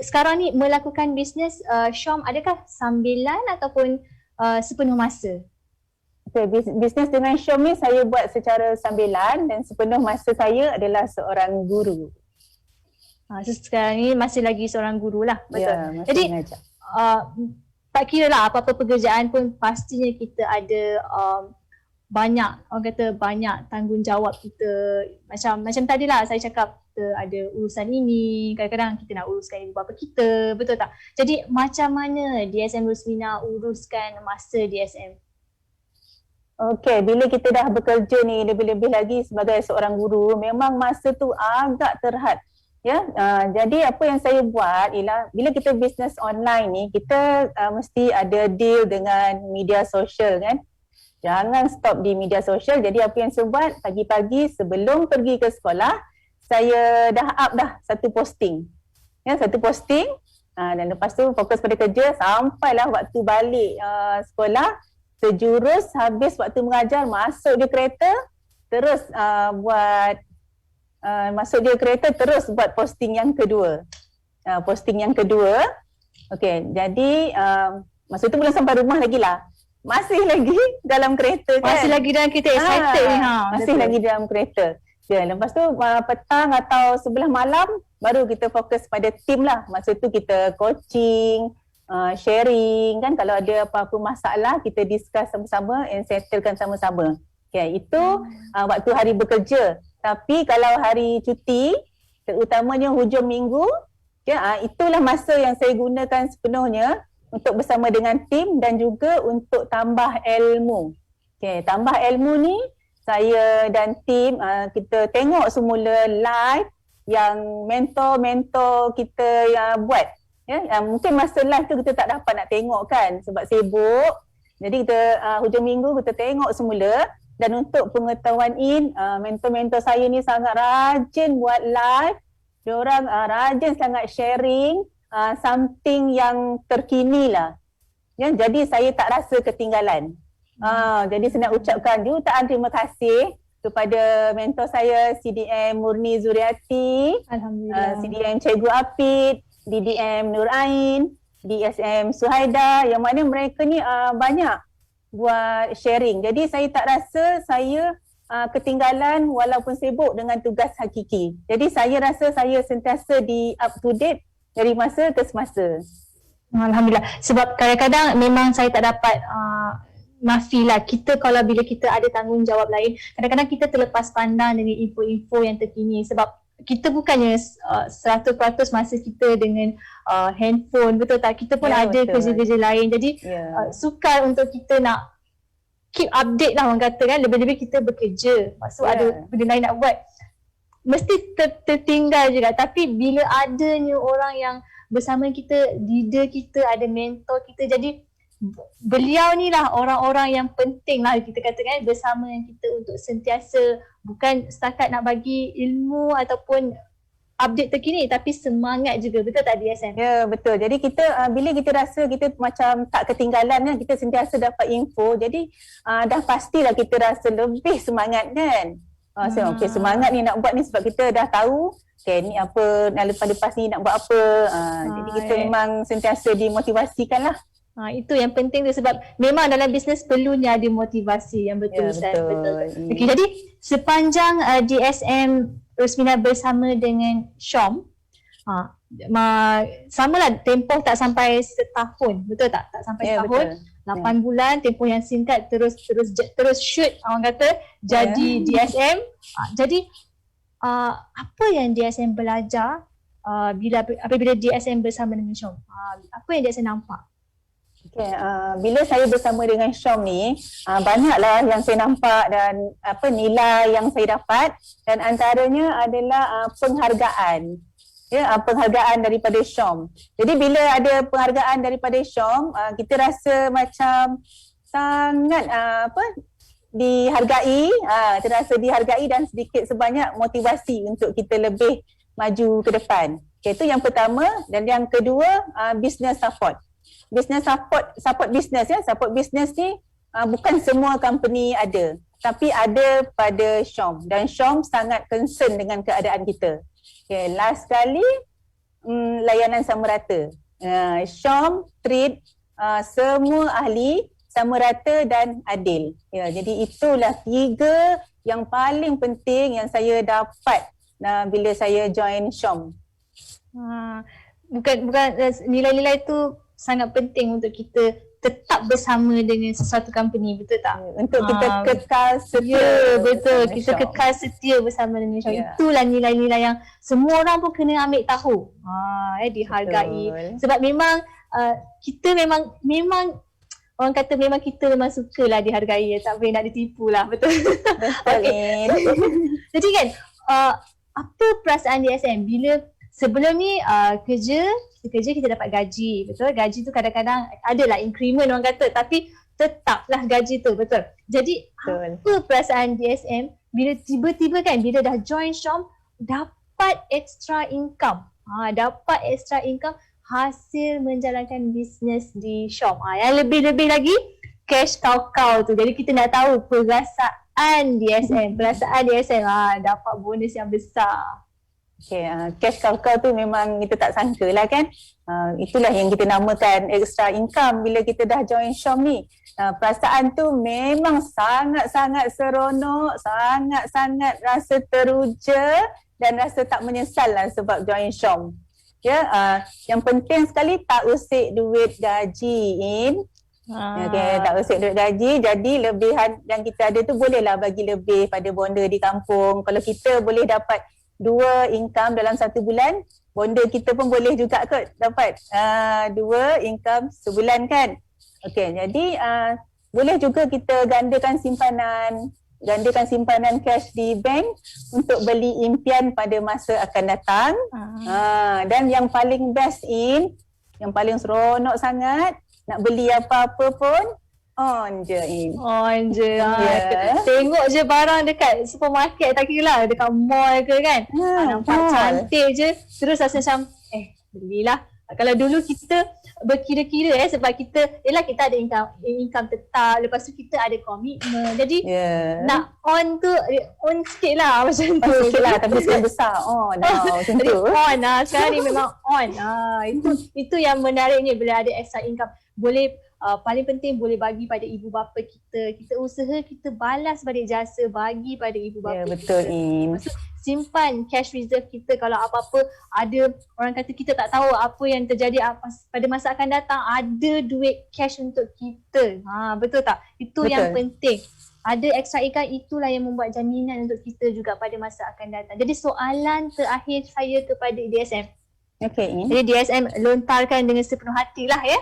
sekarang ni melakukan bisnes Syom adakah sambilan ataupun sepenuh masa? Okay, bisnes dengan Syom ni saya buat secara sambilan dan sepenuh masa saya adalah seorang guru. Sekarang ni masih lagi seorang guru lah, betul? Ya, masih jadi mengajar. Tak kira lah apa-apa pekerjaan pun pastinya kita ada banyak, orang kata banyak tanggungjawab kita. Macam tadi lah saya cakap, kita ada urusan ini, kadang-kadang kita nak uruskan ibu bapa kita, betul tak? Jadi macam mana DSM Rusmina uruskan masa DSM? Okey, bila kita dah bekerja ni lebih-lebih lagi sebagai seorang guru, memang masa tu agak terhad. Ya, jadi apa yang saya buat ialah bila kita bisnes online ni, kita mesti ada deal dengan media sosial kan. Jangan stop di media sosial. Jadi apa yang saya buat, pagi-pagi sebelum pergi ke sekolah, saya dah up dah satu posting. Ya, satu posting, dan lepas tu fokus pada kerja sampailah waktu balik sekolah, sejurus habis waktu mengajar, masuk je kereta, terus masuk dia kereta terus buat posting yang kedua. Okey, jadi masa tu belum sampai rumah lagi lah. Masih lagi dalam kereta kan. Masih lagi dalam kereta, excited ni Masih lagi dalam kereta. Ya, lepas tu petang atau sebelah malam baru kita fokus pada team lah. Masa tu kita coaching, sharing kan, kalau ada apa-apa masalah kita discuss sama-sama and settlekan sama-sama. Okay, itu waktu hari bekerja. Tapi kalau hari cuti, terutamanya hujung minggu, itulah masa yang saya gunakan sepenuhnya untuk bersama dengan tim dan juga untuk tambah ilmu. Okay, tambah ilmu ni saya dan tim kita tengok semula live yang mentor-mentor kita yang buat. Ya, mungkin masa live tu kita tak dapat nak tengok kan sebab sibuk. Jadi kita hujung minggu kita tengok semula. Dan untuk pengetahuan mentor-mentor saya ni sangat rajin buat live. Diorang rajin sangat sharing something yang terkini lah. Ya, jadi saya tak rasa ketinggalan. Jadi saya nak ucapkan jutaan terima kasih kepada mentor saya CDM Murni Zuriati, alhamdulillah. CDM Cikgu Apid, DDM Nur Ain, DSM Suhaida, yang mana mereka ni banyak buat sharing. Jadi saya tak rasa saya ketinggalan walaupun sibuk dengan tugas hakiki. Jadi saya rasa saya sentiasa di up to date dari masa ke semasa. Alhamdulillah. Sebab kadang-kadang memang saya tak dapat nafilah, kita kalau bila kita ada tanggungjawab lain, kadang-kadang kita terlepas pandang dengan info-info yang terkini sebab kita bukannya 100% masa kita dengan handphone, betul tak? Kita pun ada kerja-kerja lain. Jadi sukar untuk kita nak keep update lah, orang kata kan. Lebih-lebih kita bekerja, maksud ada benda lain nak buat, mesti tertinggal juga. Tapi bila adanya orang yang bersama kita, leader kita, ada mentor kita, jadi beliau ni lah orang-orang yang penting lah kita katakan bersama dengan kita untuk sentiasa bukan setakat nak bagi ilmu ataupun update terkini, tapi semangat juga, betul tak DSM? Ya, betul. Jadi kita bila kita rasa kita macam tak ketinggalan kan, kita sentiasa dapat info, jadi dah pastilah kita rasa lebih semangat kan. Okay, semangat ni nak buat ni sebab kita dah tahu okay, ni apa, lepas ni nak buat apa. Jadi kita memang sentiasa dimotivasikan lah. Itu yang penting tu, sebab memang dalam bisnes perlunya ada motivasi yang betul. Betul. Okay, jadi sepanjang DSM Rusmina bersama dengan Syom, samalah tempoh tak sampai setahun, betul tak? Tak sampai setahun, betul. 8 bulan, tempoh yang singkat, terus shoot, orang kata jadi DSM. Jadi apa yang DSM belajar apabila DSM bersama dengan Syom? Apa yang DSM nampak? Okay, bila saya bersama dengan Syom ni, banyaklah yang saya nampak dan nilai yang saya dapat, dan antaranya adalah penghargaan. Ya, penghargaan daripada Syom. Jadi bila ada penghargaan daripada Syom, kita rasa macam sangat dihargai, terasa dihargai dan sedikit sebanyak motivasi untuk kita lebih maju ke depan. Okay, itu yang pertama. Dan yang kedua, business support. Business support business ya. Support business ni bukan semua company ada, tapi ada pada Syom, dan Syom sangat concern dengan keadaan kita. Okay, last kali layanan sama rata. Syom treat semua ahli sama rata dan adil. Ya, jadi itulah 3 yang paling penting yang saya dapat bila saya join Syom. Bukan nilai-nilai tu sangat penting untuk kita tetap bersama dengan sesuatu company, betul tak? Untuk kita kekal setia. Ya, betul. Kita kekal setia bersama dengan Syom. Itulah nilai-nilai yang semua orang pun kena ambil tahu. Dihargai. Betul. Sebab memang kita memang orang kata memang kita memang sukalah dihargai, tak boleh nak ditipu lah, betul? Betul. Jadi kan, apa perasaan DSM bila sebelum ni kerja kita dapat gaji, betul? Gaji tu kadang-kadang adalah increment orang kata, tapi tetaplah gaji tu, betul? Jadi betul. Apa perasaan DSM bila tiba-tiba kan, bila dah join Syom, dapat extra income. Dapat extra income hasil menjalankan bisnes di Syom. Yang lebih-lebih lagi cash kau-kau tu. Jadi kita nak tahu perasaan DSM. Dapat bonus yang besar. Okay, cash kau-kau tu memang kita tak sangka lah kan. Itulah yang kita namakan extra income bila kita dah join Syom ni. Perasaan tu memang sangat-sangat seronok, sangat-sangat rasa teruja dan rasa tak menyesal lah sebab join Syom. Ya, yang penting sekali tak usik duit gaji Okay, tak usik duit gaji, jadi lebihan yang kita ada tu bolehlah bagi lebih pada bonda di kampung. Kalau kita boleh dapat 2 income dalam 1 bulan, bonda kita pun boleh juga kot dapat 2 income sebulan kan. Okey, jadi boleh juga kita gandakan simpanan cash di bank untuk beli impian pada masa akan datang. Dan yang paling best yang paling seronok sangat, nak beli apa-apa pun on je. Tengok je barang dekat supermarket, tak kira lah dekat mall ke kan, nampak cantik je, terus rasa macam belilah. Kalau dulu kita berkira-kira sebab kita ada income tetap, lepas tu kita ada komitmen, jadi nak on tu on sikit lah macam tu sikit lah, tapi sekarang besar macam tu. On sekarang ni memang on. Itu yang menariknya bila ada extra income. Boleh paling penting boleh bagi pada ibu bapa kita usaha, kita balas balik jasa bagi pada ibu bapa betul kita. Simpan cash reserve kita, kalau apa-apa ada, orang kata kita tak tahu apa yang terjadi pada masa akan datang, ada duit cash untuk kita. Betul tak? Itu betul. Yang penting. Ada extra income, itulah yang membuat jaminan untuk kita juga pada masa akan datang. Jadi soalan terakhir saya kepada DSM. Jadi DSM lontarkan dengan sepenuh hati lah ya.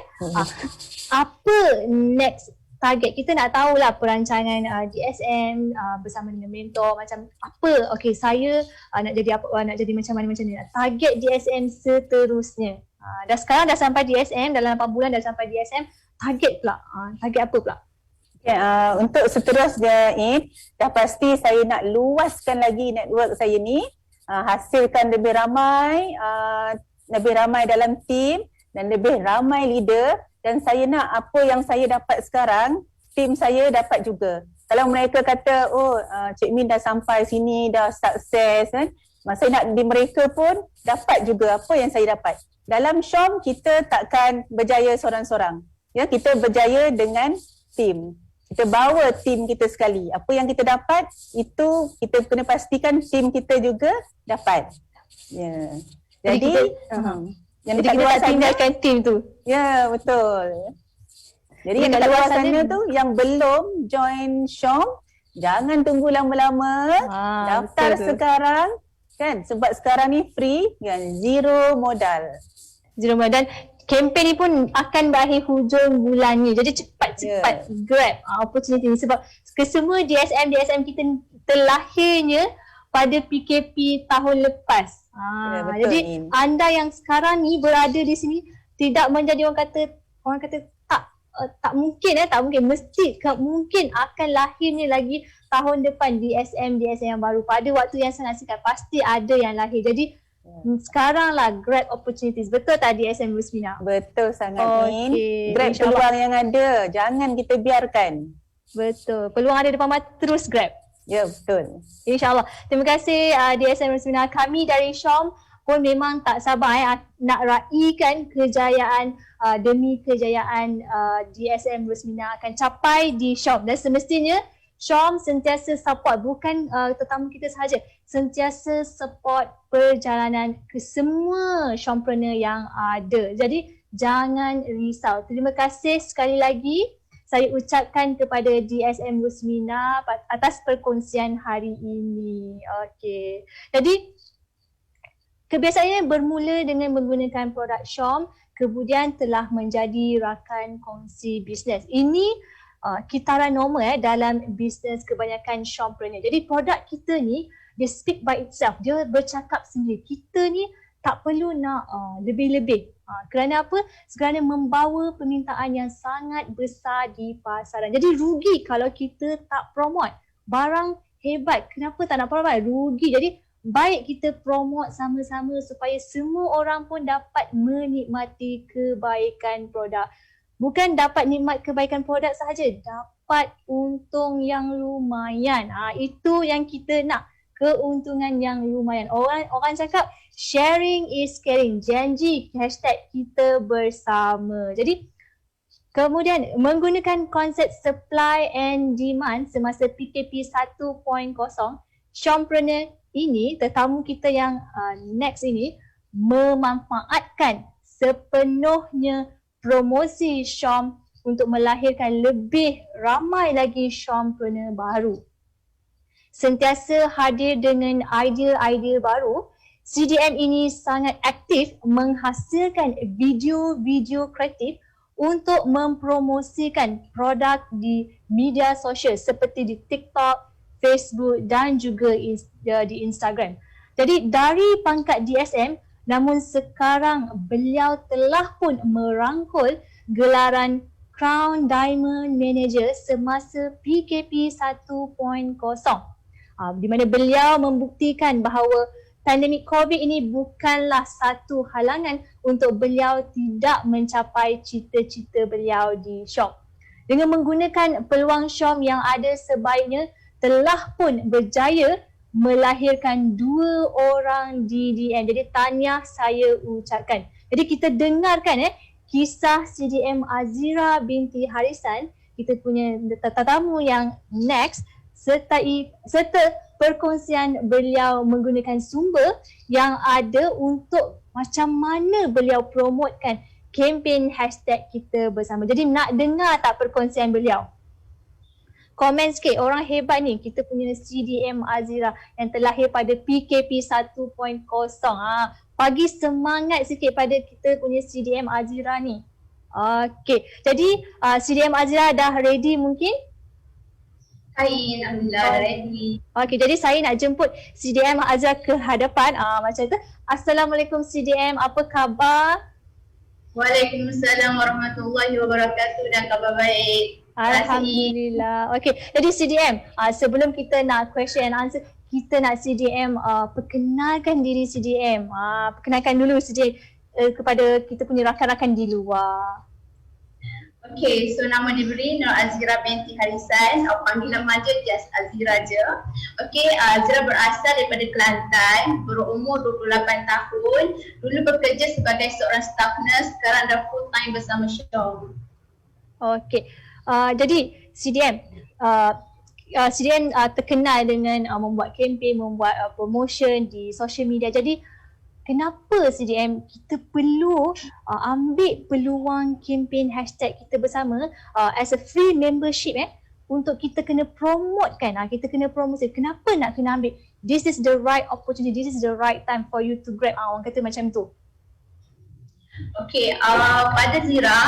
Apa next target? Kita nak tahulah perancangan DSM bersama dengan mentor, macam apa, saya nak jadi apa, nak jadi macam mana target DSM seterusnya. Dah sekarang dah sampai DSM, dalam 8 bulan dah sampai DSM, target pula, target apa pula? Untuk seterusnya dah pasti saya nak luaskan lagi network saya ni, hasilkan lebih ramai dalam team dan lebih ramai leader. Dan saya nak apa yang saya dapat sekarang, tim saya dapat juga. Kalau mereka kata, Cik Min dah sampai sini, dah sukses kan, saya nak di mereka pun dapat juga apa yang saya dapat. Dalam Syom kita takkan berjaya seorang-seorang. Ya, kita berjaya dengan tim. Kita bawa tim kita sekali. Apa yang kita dapat, itu kita kena pastikan tim kita juga dapat. Ya. Jadi yang dekat luar sana tinggalkan tim tu. Ya, betul. Jadi yang dekat luar sana tu yang belum join Syom, jangan tunggu lama-lama. Daftar sekarang kan, sebab sekarang ni free kan, zero modal. Dan kempen ni pun akan berakhir hujung bulan ni. Jadi cepat-cepat grab opportunity ni sebab kesemua DSM kita terlahirnya pada PKP tahun lepas. Jadi anda yang sekarang ni berada di sini tidak menjadi orang kata tak mungkin mesti mungkin akan lahirnya lagi tahun depan DSM yang baru pada waktu yang sangat singkat, pasti ada yang lahir. Jadi sekarang lah grab opportunities. Betul tak DSM Rusmina? Betul sangat Min. Grab peluang yang ada, jangan kita biarkan. Betul, peluang ada depan mata, terus grab. Ya, betul. InsyaAllah. Terima kasih DSM Rusmina. Kami dari Syom pun memang tak sabar nak raikan kejayaan demi kejayaan DSM Rusmina akan capai di Syom. Dan semestinya Syom sentiasa support, bukan tetamu kita sahaja, sentiasa support perjalanan ke semua Syompreneur yang ada. Jadi jangan risau. Terima kasih sekali lagi saya ucapkan kepada DSM Rusmina atas perkongsian hari ini. Okey. Jadi kebiasaannya bermula dengan menggunakan produk Syom, kemudian telah menjadi rakan kongsi bisnes. Ini kitaran normal dalam bisnes kebanyakan Syompreneur. Jadi produk kita ni dia speak by itself, dia bercakap sendiri. Kita ni tak perlu nak lebih-lebih. Kerana apa? Kerana membawa permintaan yang sangat besar di pasaran. Jadi rugi kalau kita tak promote. Barang hebat, kenapa tak nak promote? Rugi. Jadi baik kita promote sama-sama supaya semua orang pun dapat menikmati kebaikan produk. Bukan dapat nikmat kebaikan produk sahaja, dapat untung yang lumayan. Itu yang kita nak, keuntungan yang lumayan. Orang cakap sharing is caring. Janji hashtag kita bersama. Jadi kemudian menggunakan konsep supply and demand semasa PKP 1.0, Syompreneur ini, tetamu kita yang next ini, memanfaatkan sepenuhnya promosi Syom untuk melahirkan lebih ramai lagi Syompreneur baru. Sentiasa hadir dengan idea-idea baru, CDM ini sangat aktif menghasilkan video-video kreatif untuk mempromosikan produk di media sosial seperti di TikTok, Facebook dan juga di Instagram. Jadi dari pangkat DSM, namun sekarang beliau telah pun merangkul gelaran Crown Diamond Manager semasa PKP 1.0, di mana beliau membuktikan bahawa pandemik COVID ini bukanlah satu halangan untuk beliau tidak mencapai cita-cita beliau di Syom. Dengan menggunakan peluang Syom yang ada sebaiknya, telah pun berjaya melahirkan 2 orang DDM. Jadi tahniah saya ucapkan. Jadi kita dengarkan kisah CDM Azira binti Harisan, kita punya tetamu yang next, serta perkongsian beliau menggunakan sumber yang ada untuk macam mana beliau promotekan kempen hashtag kita bersama. Jadi nak dengar tak perkongsian beliau? Komen sikit, orang hebat ni, kita punya CDM Azira yang terlahir pada PKP 1.0. Bagi semangat sikit pada kita punya CDM Azira ni. Okey, jadi CDM Azira dah ready mungkin? Hai, Alhamdulillah dah ready. Okey, jadi saya nak jemput CDM Azira ke hadapan. Macam tu. Assalamualaikum CDM, apa khabar? Waalaikumsalam warahmatullahi wabarakatuh dan khabar baik. Alhamdulillah. Okey, jadi CDM, sebelum kita nak question and answer, kita nak CDM perkenalkan diri CDM. Perkenalkan dulu CDM kepada kita punya rakan-rakan di luar. Okay, so nama diberi Nur Azira binti Harisan, panggilan manja just Azira je. Okay, Azira berasal daripada Kelantan, berumur 28 tahun. Dulu bekerja sebagai seorang staff nurse, sekarang dah full time bersama Syom. Okay, jadi CDM, CDM terkenal dengan membuat kempen, membuat promotion di social media. Jadi kenapa CDM kita perlu ambil peluang kempen hashtag kita bersama as a free membership untuk kita kena promotekan, kita kena promosi. Kenapa nak kena ambil? This is the right opportunity, this is the right time for you to grab, orang kata macam tu. Okey, pada Zira,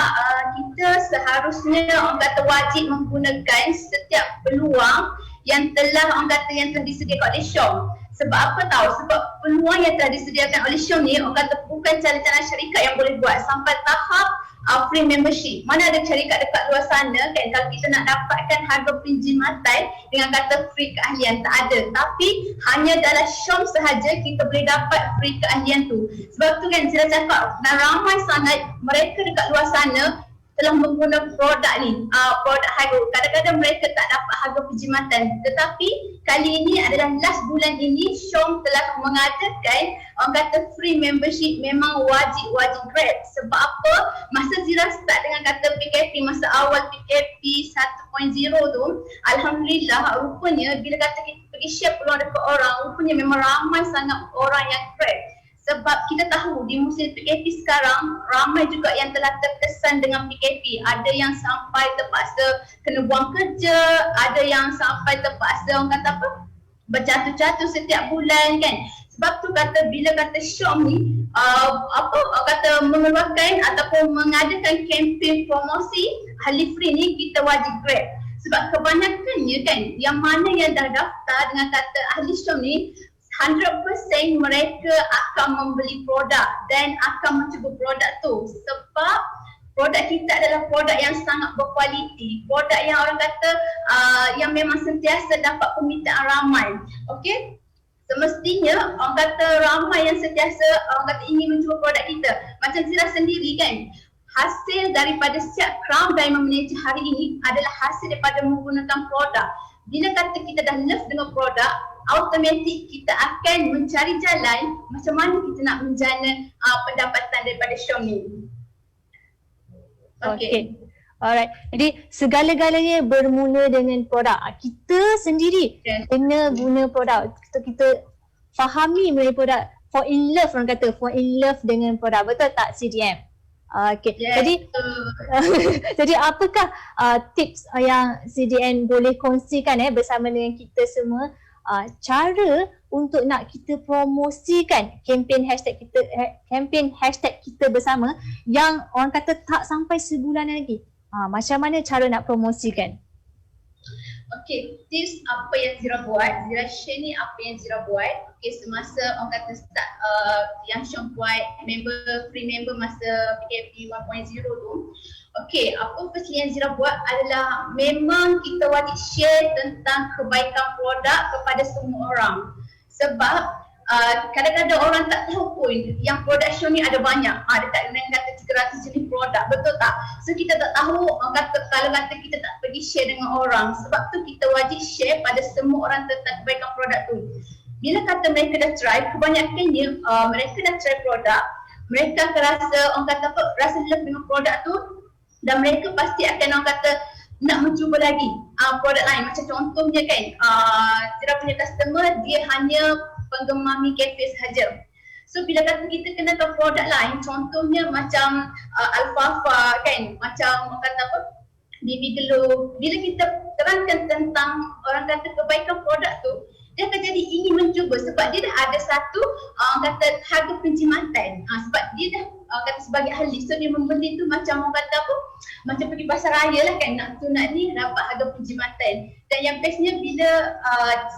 kita seharusnya orang kata wajib menggunakan setiap peluang yang telah disediakan oleh Syom. Sebab apa tahu? Sebab peluang yang telah disediakan oleh Syom ni orang kata bukan cara-cara syarikat yang boleh buat sampai tahap free membership. Mana ada syarikat dekat luar sana kan, kalau kita nak dapatkan harga penjimatan dengan kata free keahlian, tak ada. Tapi hanya dalam Syom sahaja kita boleh dapat free keahlian tu. Sebab tu kan Zira cakap, dan ramai sangat mereka dekat luar sana telah menggunakan produk ni, produk Hydro. Kadang-kadang mereka tak dapat harga penjimatan, tetapi kali ini adalah last bulan ini Syom telah mengadakan orang kata free membership, memang wajib grab. Sebab apa? Masa Zira start dengan kata PKP, masa awal PKP 1.0 tu, Alhamdulillah rupanya bila kata kita pergi share peluang dekat orang, rupanya memang ramai sangat orang yang grab. Sebab kita tahu di musim PKP sekarang ramai juga yang telah terkesan dengan PKP. Ada yang sampai terpaksa kena buang kerja, ada yang sampai terpaksa orang kata apa, berjatuh-jatuh setiap bulan kan. Sebab tu kata bila kata Syom ni kata mengeluarkan ataupun mengadakan kempen promosi ahli free ni, kita wajib grab. Sebab kebanyakannya kan yang mana yang dah daftar dengan kata ahli Syom ni 100% mereka akan membeli produk dan akan mencuba produk tu. Sebab produk kita adalah produk yang sangat berkualiti, produk yang orang kata yang memang sentiasa dapat permintaan ramai. Okey, semestinya orang kata ramai yang sentiasa orang kata ingin mencuba produk kita. Macam Zira sendiri kan, hasil daripada setiap Crown Diamond Manager hari ini adalah hasil daripada menggunakan produk. Bila kata kita dah love dengan produk, automatik kita akan mencari jalan macam mana kita nak menjana pendapatan daripada Syom ni. Okay. Alright. Jadi segala-galanya bermula dengan produk. Kita sendiri kena guna produk. Kita fahami mengenai produk. Fall in love, orang kata fall in love dengan produk. Betul tak CDM? Okay. Yes. Jadi apakah tips yang CDM boleh kongsikan bersama dengan kita semua, cara untuk nak kita promosikan kempen hashtag kita bersama yang orang kata tak sampai sebulan lagi. Macam mana cara nak promosikan? Okey, tips apa yang Zira buat, Zira share ni apa yang Zira buat. Okey, semasa orang kata start yang Syom buat free member masa PKP 1.0 tu. Okey, apa firstly yang Zira buat adalah memang kita wajib share tentang kebaikan produk kepada semua orang. Sebab kadang-kadang orang tak tahu pun yang produk Syom ni ada banyak. Dekat dengan kata 300 jenis produk, betul tak? So kita tak tahu, kalau kata kita tak pergi share dengan orang. Sebab tu kita wajib share pada semua orang tentang kebaikan produk tu. Bila kata mereka dah try, kebanyakannya mereka dah try produk, mereka akan rasa, orang kata apa, rasa love dengan produk tu, dan mereka pasti akan orang kata nak mencuba lagi produk lain. Macam contohnya kan, Zira punya customer dia hanya penggemar Mi Cafe sahaja. So bila kata kita kenakan produk lain, contohnya macam Alfalfa kan, macam orang kata apa, Baby Glow. Bila kita terangkan tentang orang kata kebaikan produk tu, dia akan jadi ingin mencuba sebab dia dah ada satu kata harga penjimatan. Sebab dia dah kata sebagai ahli, so dia membeli tu macam orang kata apa, macam pergi pasar raya lah kan, nak tu nak ni dapat harga penjimatan. Dan yang bestnya bila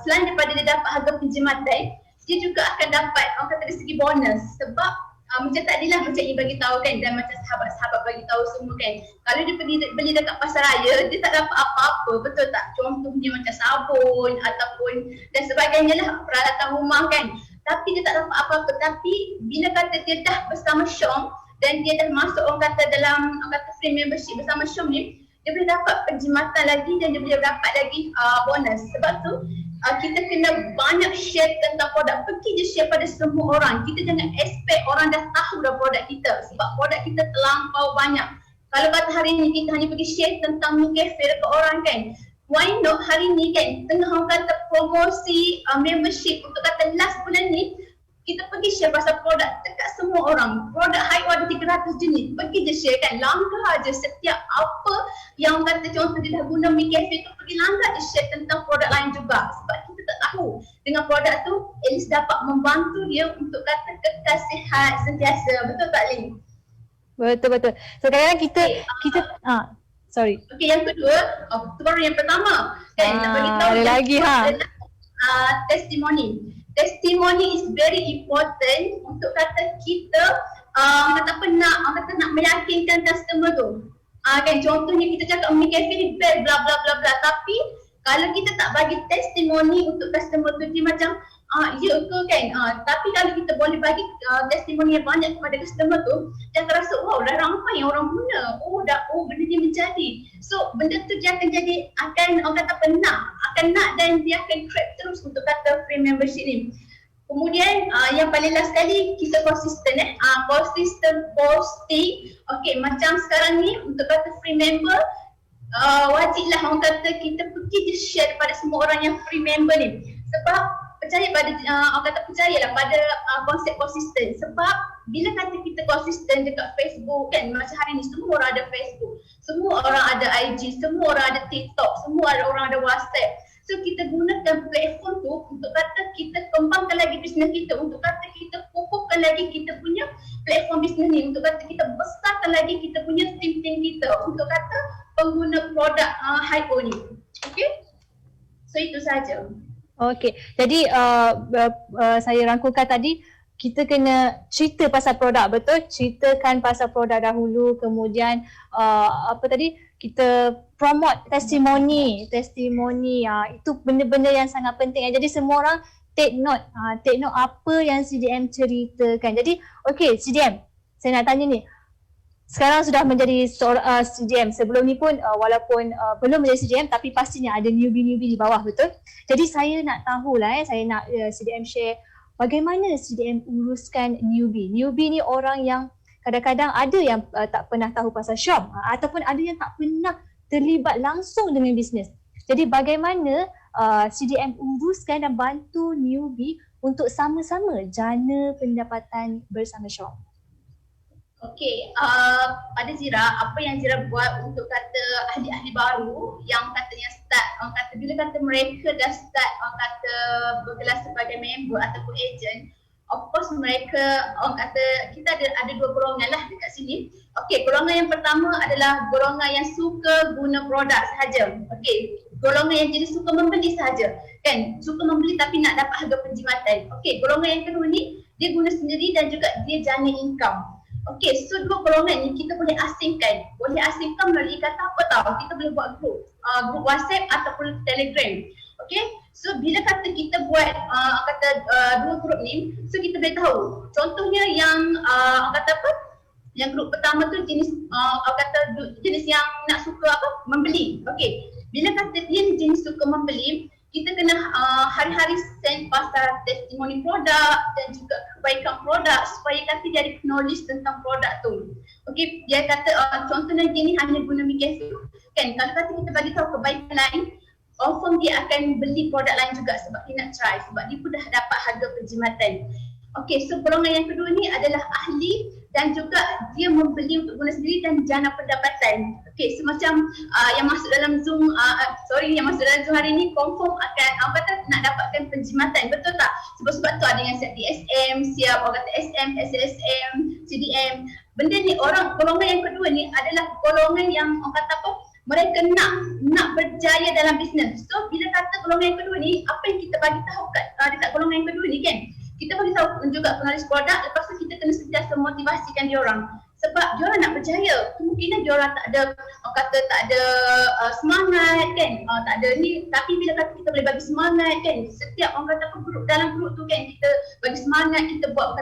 selain daripada dia dapat harga penjimatan, dia juga akan dapat orang kata dari segi bonus. Sebab macam tadilah macam Ibu bagi tahu kan, dan macam sahabat-sahabat bagi tahu semua kan, kalau dia pergi beli dekat pasar raya, dia tak dapat apa-apa, betul tak? Contohnya macam sabun ataupun dan sebagainya lah, peralatan rumah kan, tapi dia tak dapat apa-apa. Tapi bila kata dia dah bersama Syom dan dia dah masuk orang kata dalam orang kata free membership bersama Syom ni, dia boleh dapat penjimatan lagi dan dia boleh dapat lagi bonus. Sebab tu kita kena banyak share tentang produk. Pergi je share pada semua orang. Kita jangan expect orang dah tahu dah produk kita, sebab produk kita terlampau banyak. Kalau kata hari ni kita hanya pergi share tentang Mi Cafe dekat orang kan, why not hari ni kan tengah orang kata promosi membership untuk kata last bulan ni, kita pergi share pasal produk dekat semua orang. Produk Hydro ada 300 jenis, pergi je share kan, langgar je setiap apa yang orang kata contoh dia dah guna Mi Cafe tu, pergi langgar je share tentang produk lain juga. Sebab kita tak tahu dengan produk tu at least dapat membantu dia untuk kata kekal sihat sentiasa, betul tak Lin? Betul. So kadang-kadang kita sorry. Okey, yang kedua, itu baru yang pertama. Kan nak bagi tahu ada yang lagi kedua ha. adalah, testimoni. Testimoni is very important untuk kata kita nak meyakinkan customer tu. Kan contohnya kita cakap Mi Cafe ni best bla bla bla bla, tapi kalau kita tak bagi testimoni untuk customer tu, dia macam ya ke kan, tapi kalau kita boleh bagi testimoni yang banyak kepada customer tu, dia akan rasa wow dah ramai yang orang guna, benda ni menjadi, so benda tu dia akan jadi akan nak dan dia akan crave terus untuk kata free membership ni. Kemudian yang paling last sekali, kita konsisten konsisten posting. Okey, macam sekarang ni untuk kata free member, wajiblah orang kata kita pergi je share pada semua orang yang free member ni, sebab percayalah pada konsep konsisten. Sebab bila kata kita konsisten dekat Facebook kan, macam hari ni semua orang ada Facebook, semua orang ada IG, semua orang ada TikTok, semua orang ada WhatsApp. So kita gunakan platform tu untuk kata kita kembangkan lagi bisnes kita, untuk kata kita kukuhkan lagi kita punya platform bisnes ni, untuk kata kita besarkan lagi kita punya tim kita, untuk kata pengguna produk Hypo ni. Okay, so itu saja. Okey, jadi saya rangkumkan tadi, kita kena cerita pasal produk, betul? Ceritakan pasal produk dahulu, kemudian kita promote testimoni, itu benda-benda yang sangat penting. Jadi semua orang take note apa yang CDM ceritakan. Jadi okey CDM, saya nak tanya ni, sekarang sudah menjadi CDM, sebelum ni pun walaupun belum menjadi CDM, tapi pastinya ada newbie di bawah, betul? Jadi saya nak tahulah, saya nak CDM share bagaimana CDM uruskan newbie. Newbie ni orang yang kadang-kadang ada yang tak pernah tahu pasal shop, ataupun ada yang tak pernah terlibat langsung dengan bisnes. Jadi bagaimana CDM uruskan dan bantu newbie untuk sama-sama jana pendapatan bersama shop? Okey, pada Zira, apa yang Zira buat untuk kata ahli-ahli baru yang katanya start, bila kata mereka dah start bergelar sebagai member ataupun agent, of course mereka kita ada dua golongan lah dekat sini. Okey, golongan yang pertama adalah golongan yang suka guna produk sahaja. Okey, golongan yang jadi suka membeli sahaja, kan, suka membeli tapi nak dapat harga penjimatan. Okey, golongan yang kedua ni dia guna sendiri dan juga dia jana income. Okey, so dua golongan ni kita boleh asingkan. Boleh asingkan melalui kata apa tahu? Kita boleh buat grup WhatsApp ataupun Telegram. Okey, so bila kata kita buat dua grup ni, so kita boleh tahu. Contohnya yang yang grup pertama tu jenis jenis yang nak suka membeli. Okey, bila kata dia jenis suka membeli, kita kena hari-hari send pasal testimoni produk dan juga kebaikan produk supaya kata dia ada knowledge tentang produk tu. Okey, dia kata contohnya dia ni hanya guna Mi Cafe, kan, kalau kata kita bagi tahu kebaikan lain, confirm dia akan beli produk lain juga sebab dia nak try, sebab dia pun dah dapat harga penjimatan. Okey, so golongan yang kedua ni adalah ahli dan juga dia membeli untuk guna sendiri dan jana pendapatan. Okey, semacam yang masuk dalam Zoom, yang masuk dalam Zoom hari ni confirm akan nak dapatkan penjimatan, betul tak? Sebab tu ada yang siap DSM, siap SM, SLSM, CDM. Benda ni golongan yang kedua ni adalah golongan yang mereka nak berjaya dalam bisnes. So bila kata golongan yang kedua ni, apa yang kita bagi tahu dekat golongan yang kedua ni, kan, kita bagi tahu juga penulis produk, lepas tu kita kena sentiasa motivasikan diorang. Sebab diorang nak berjaya, kemungkinan diorang tak ada semangat, kan, tak ada ni, tapi bila kata kita boleh bagi semangat, kan, setiap orang kata dalam grup tu, kan, kita bagi semangat, kita buat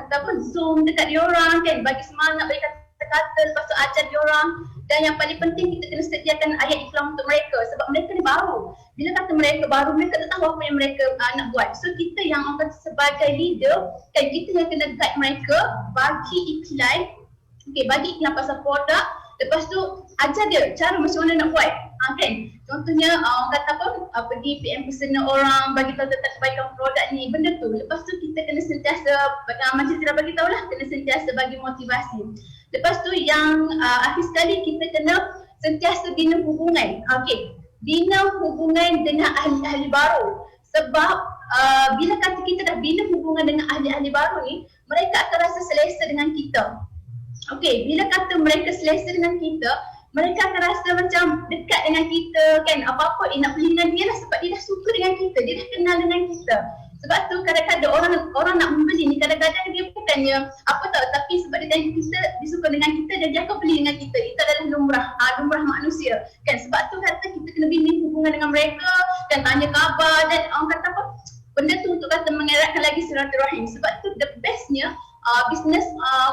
Zoom dekat diorang, kan, bagi semangat, bagi kata-kata, lepas tu ajar diorang. Dan yang paling penting, kita kena sediakan ayat iklan untuk mereka sebab mereka ni baru. Bila kata mereka baru, mereka tak tahu apa yang mereka nak buat. So kita yang sebagai leader, kan, kita yang kena guide mereka, bagi iklan, bagi iklan pasal produk, lepas tu ajar dia cara macam mana nak buat, kan. Contohnya pergi PM personal orang, bagi tahu tentang kebaikan produk ni, benda tu. Lepas tu kita kena sentiasa, macam Zira bagi tahu lah, kena sentiasa bagi motivasi. Lepas tu yang akhir sekali, kita kena sentiasa bina hubungan. Okey, bina hubungan dengan ahli-ahli baru. Sebab bila kata kita dah bina hubungan dengan ahli-ahli baru ni, mereka akan rasa selesa dengan kita. Okay, bila kata mereka selesa dengan kita, mereka akan rasa macam dekat dengan kita kan, apa-apa nak beli dengan dia lah sebab dia dah suka dengan kita, dia dah kenal dengan kita. Sebab tu kadang-kadang orang nak membeli ni kadang-kadang dia bukannya apa tahu, tapi sebab dia tengok kita, dia suka dengan kita dan dia akan beli dengan kita. Itu adalah lumrah manusia kan. Sebab tu kata kita kena bina hubungan dengan mereka dan tanya khabar dan orang kata apa, benda tu untuk kata mengeratkan lagi silaturahim. Sebab tu the bestnya bisnes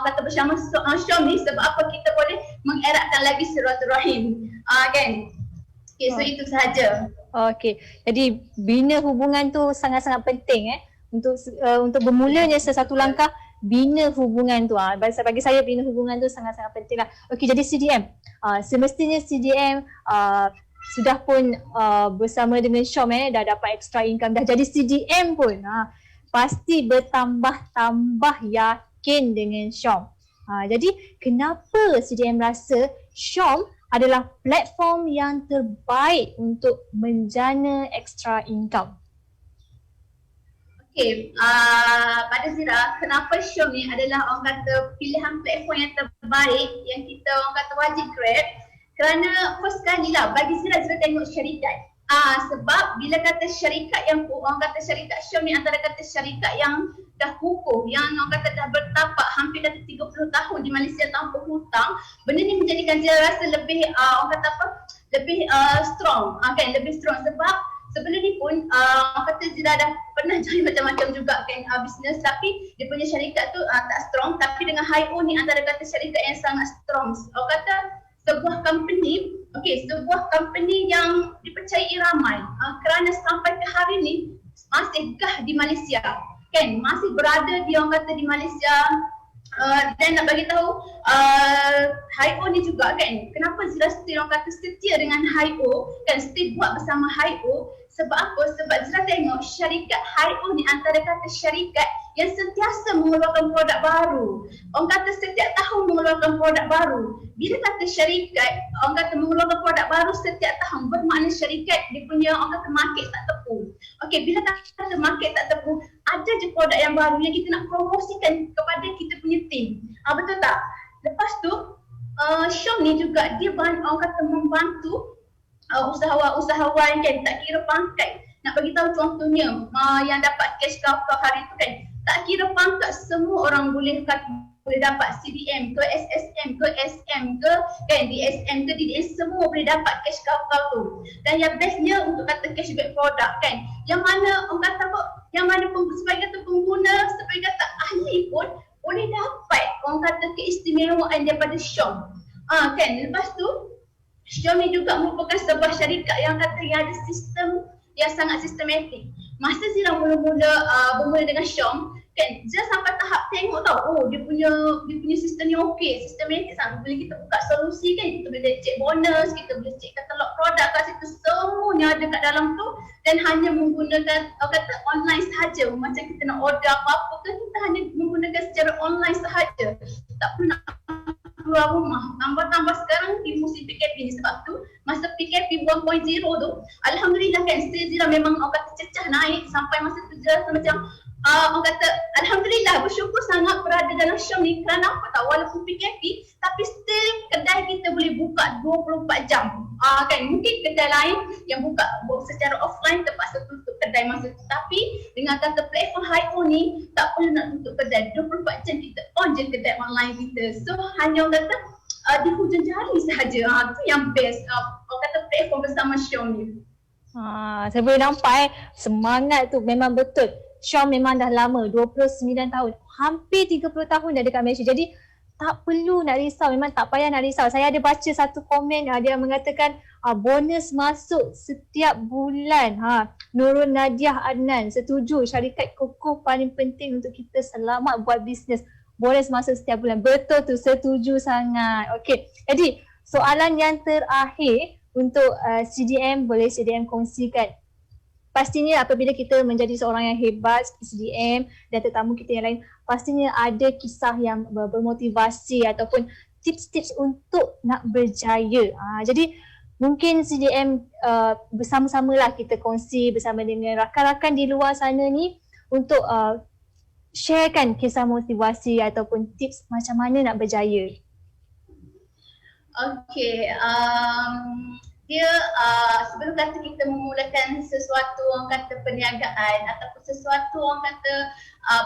kata bersama Syam ni, sebab apa kita boleh mengeratkan lagi silaturahim kan. Okay, so itu sahaja. Okey, jadi bina hubungan tu sangat-sangat penting untuk bermulanya sesatu langkah bina hubungan tu. Bagi saya bina hubungan tu sangat-sangat penting lah. Okey, jadi CDM. Semestinya CDM sudah pun bersama dengan Syam dah dapat extra income, dah jadi CDM pun pasti bertambah-tambah yakin dengan Syam. Jadi kenapa CDM rasa Syam adalah platform yang terbaik untuk menjana extra income? Okay, pada Zira, kenapa Syam ni adalah orang kata pilihan platform yang terbaik yang kita orang kata wajib grab? Kerana first kali lah bagi Zira tengok syarikat. Sebab bila kata syarikat yang orang kata syarikat Syam ni antara kata syarikat yang dah kukuh, yang orang kata dah bertapak hampir kata 30 tahun di Malaysia tanpa hutang. Benda ni menjadikan Zira rasa lebih orang kata apa, lebih strong kan, lebih strong sebab sebelum ni pun orang kata Zira dah pernah join macam-macam juga kan bisnes, tapi dia punya syarikat tu tak strong. Tapi dengan Hi-O ni antara kata syarikat yang sangat strong. Orang kata sebuah company, sebuah company yang dipercayai ramai kerana sampai ke hari ni masih gah di Malaysia kan, masih berada di orang kata di Malaysia. Dan nak bagi tahu Hi-O ni juga kan, kenapa Zira still orang kata setia dengan Hi-O kan, still buat bersama Hi-O. Sebab apa? Sebab Zira tengok syarikat Hi-O ni antara kata syarikat yang sentiasa mengeluarkan produk baru. Orang kata setiap tahun mengeluarkan produk baru. Bila kata syarikat orang kata mengeluarkan produk baru setiap tahun, bermakna syarikat dia punya orang kata market tak tepu. Okey, bila kata market tak tepu, ada je produk yang baru yang kita nak promosikan kepada kita punya team. Betul tak? Lepas tu Syam ni juga dia orang kata membantu usahawan kan, tak kira pangkat. Nak bagi tahu contohnya yang dapat cash cow hari tu kan, tak kira pangkat, semua orang boleh dapat CDM ke SSM ke SM ke kan, DSM ke DDS, semua boleh dapat cash cow tu. Dan yang bestnya untuk kata cashback produk kan, yang mana orang kata apa, yang mana sebagai kata pengguna, sebagai kata ahli pun boleh dapat orang kata keistimewaan daripada Syam kan. Lepas tu Syam ni juga merupakan sebuah syarikat yang kata yang ada sistem yang sangat sistematik. Masa Zira mula-mula bermula dengan Syam kan, Zira sampai tahap tengok tau, dia punya sistem ni okey, sistematik sangat. Bila kita buka solusi kan, kita boleh cek bonus, kita boleh cek katalog produk kat situ, semuanya ada kat dalam tu. Dan hanya menggunakan kata online sahaja. Macam kita nak order apa-apa kan, kita hanya menggunakan secara online sahaja, tak perlu nak keluar rumah. Tambah-tambah sekarang di musim PKP ni, sebab tu masa PKP 1.0 tu alhamdulillah kan, Zira memang orang kata cecah naik sampai masa tu Zira rasa macam orang kata alhamdulillah, bersyukur sangat berada dalam Syam ni. Kerana apa tahu, walaupun PKP tapi still kedai kita boleh buka 24 jam kan. Mungkin kedai lain yang buka secara offline terpaksa tutup kedai masa tu, tapi dengan kata platform Hi-O ni tak perlu nak tutup kedai, 24 jam kita on je kedai online kita. So hanya orang kata di hujung jari sahaja. Itu yang best orang kata platform bersama Syam ni. Saya boleh nampak semangat tu memang betul. Syam memang dah lama, 29 tahun, hampir 30 tahun dah dekat Malaysia. Jadi tak perlu nak risau, memang tak payah nak risau. Saya ada baca satu komen dia mengatakan bonus masuk setiap bulan. Nurul Nadiah Adnan setuju, syarikat kokoh paling penting untuk kita selamat buat bisnes. Bonus masuk setiap bulan. Betul tu, setuju sangat. Okey, jadi soalan yang terakhir untuk CDM, boleh CDM kongsikan. Pastinya apabila kita menjadi seorang yang hebat CDM dan tetamu kita yang lain, pastinya ada kisah yang bermotivasi ataupun tips-tips untuk nak berjaya. Jadi mungkin CDM bersama-samalah kita kongsi bersama dengan rakan-rakan di luar sana ni untuk sharekan kisah motivasi ataupun tips macam mana nak berjaya. Okay, sebelum kata kita memulakan sesuatu orang kata perniagaan ataupun sesuatu orang kata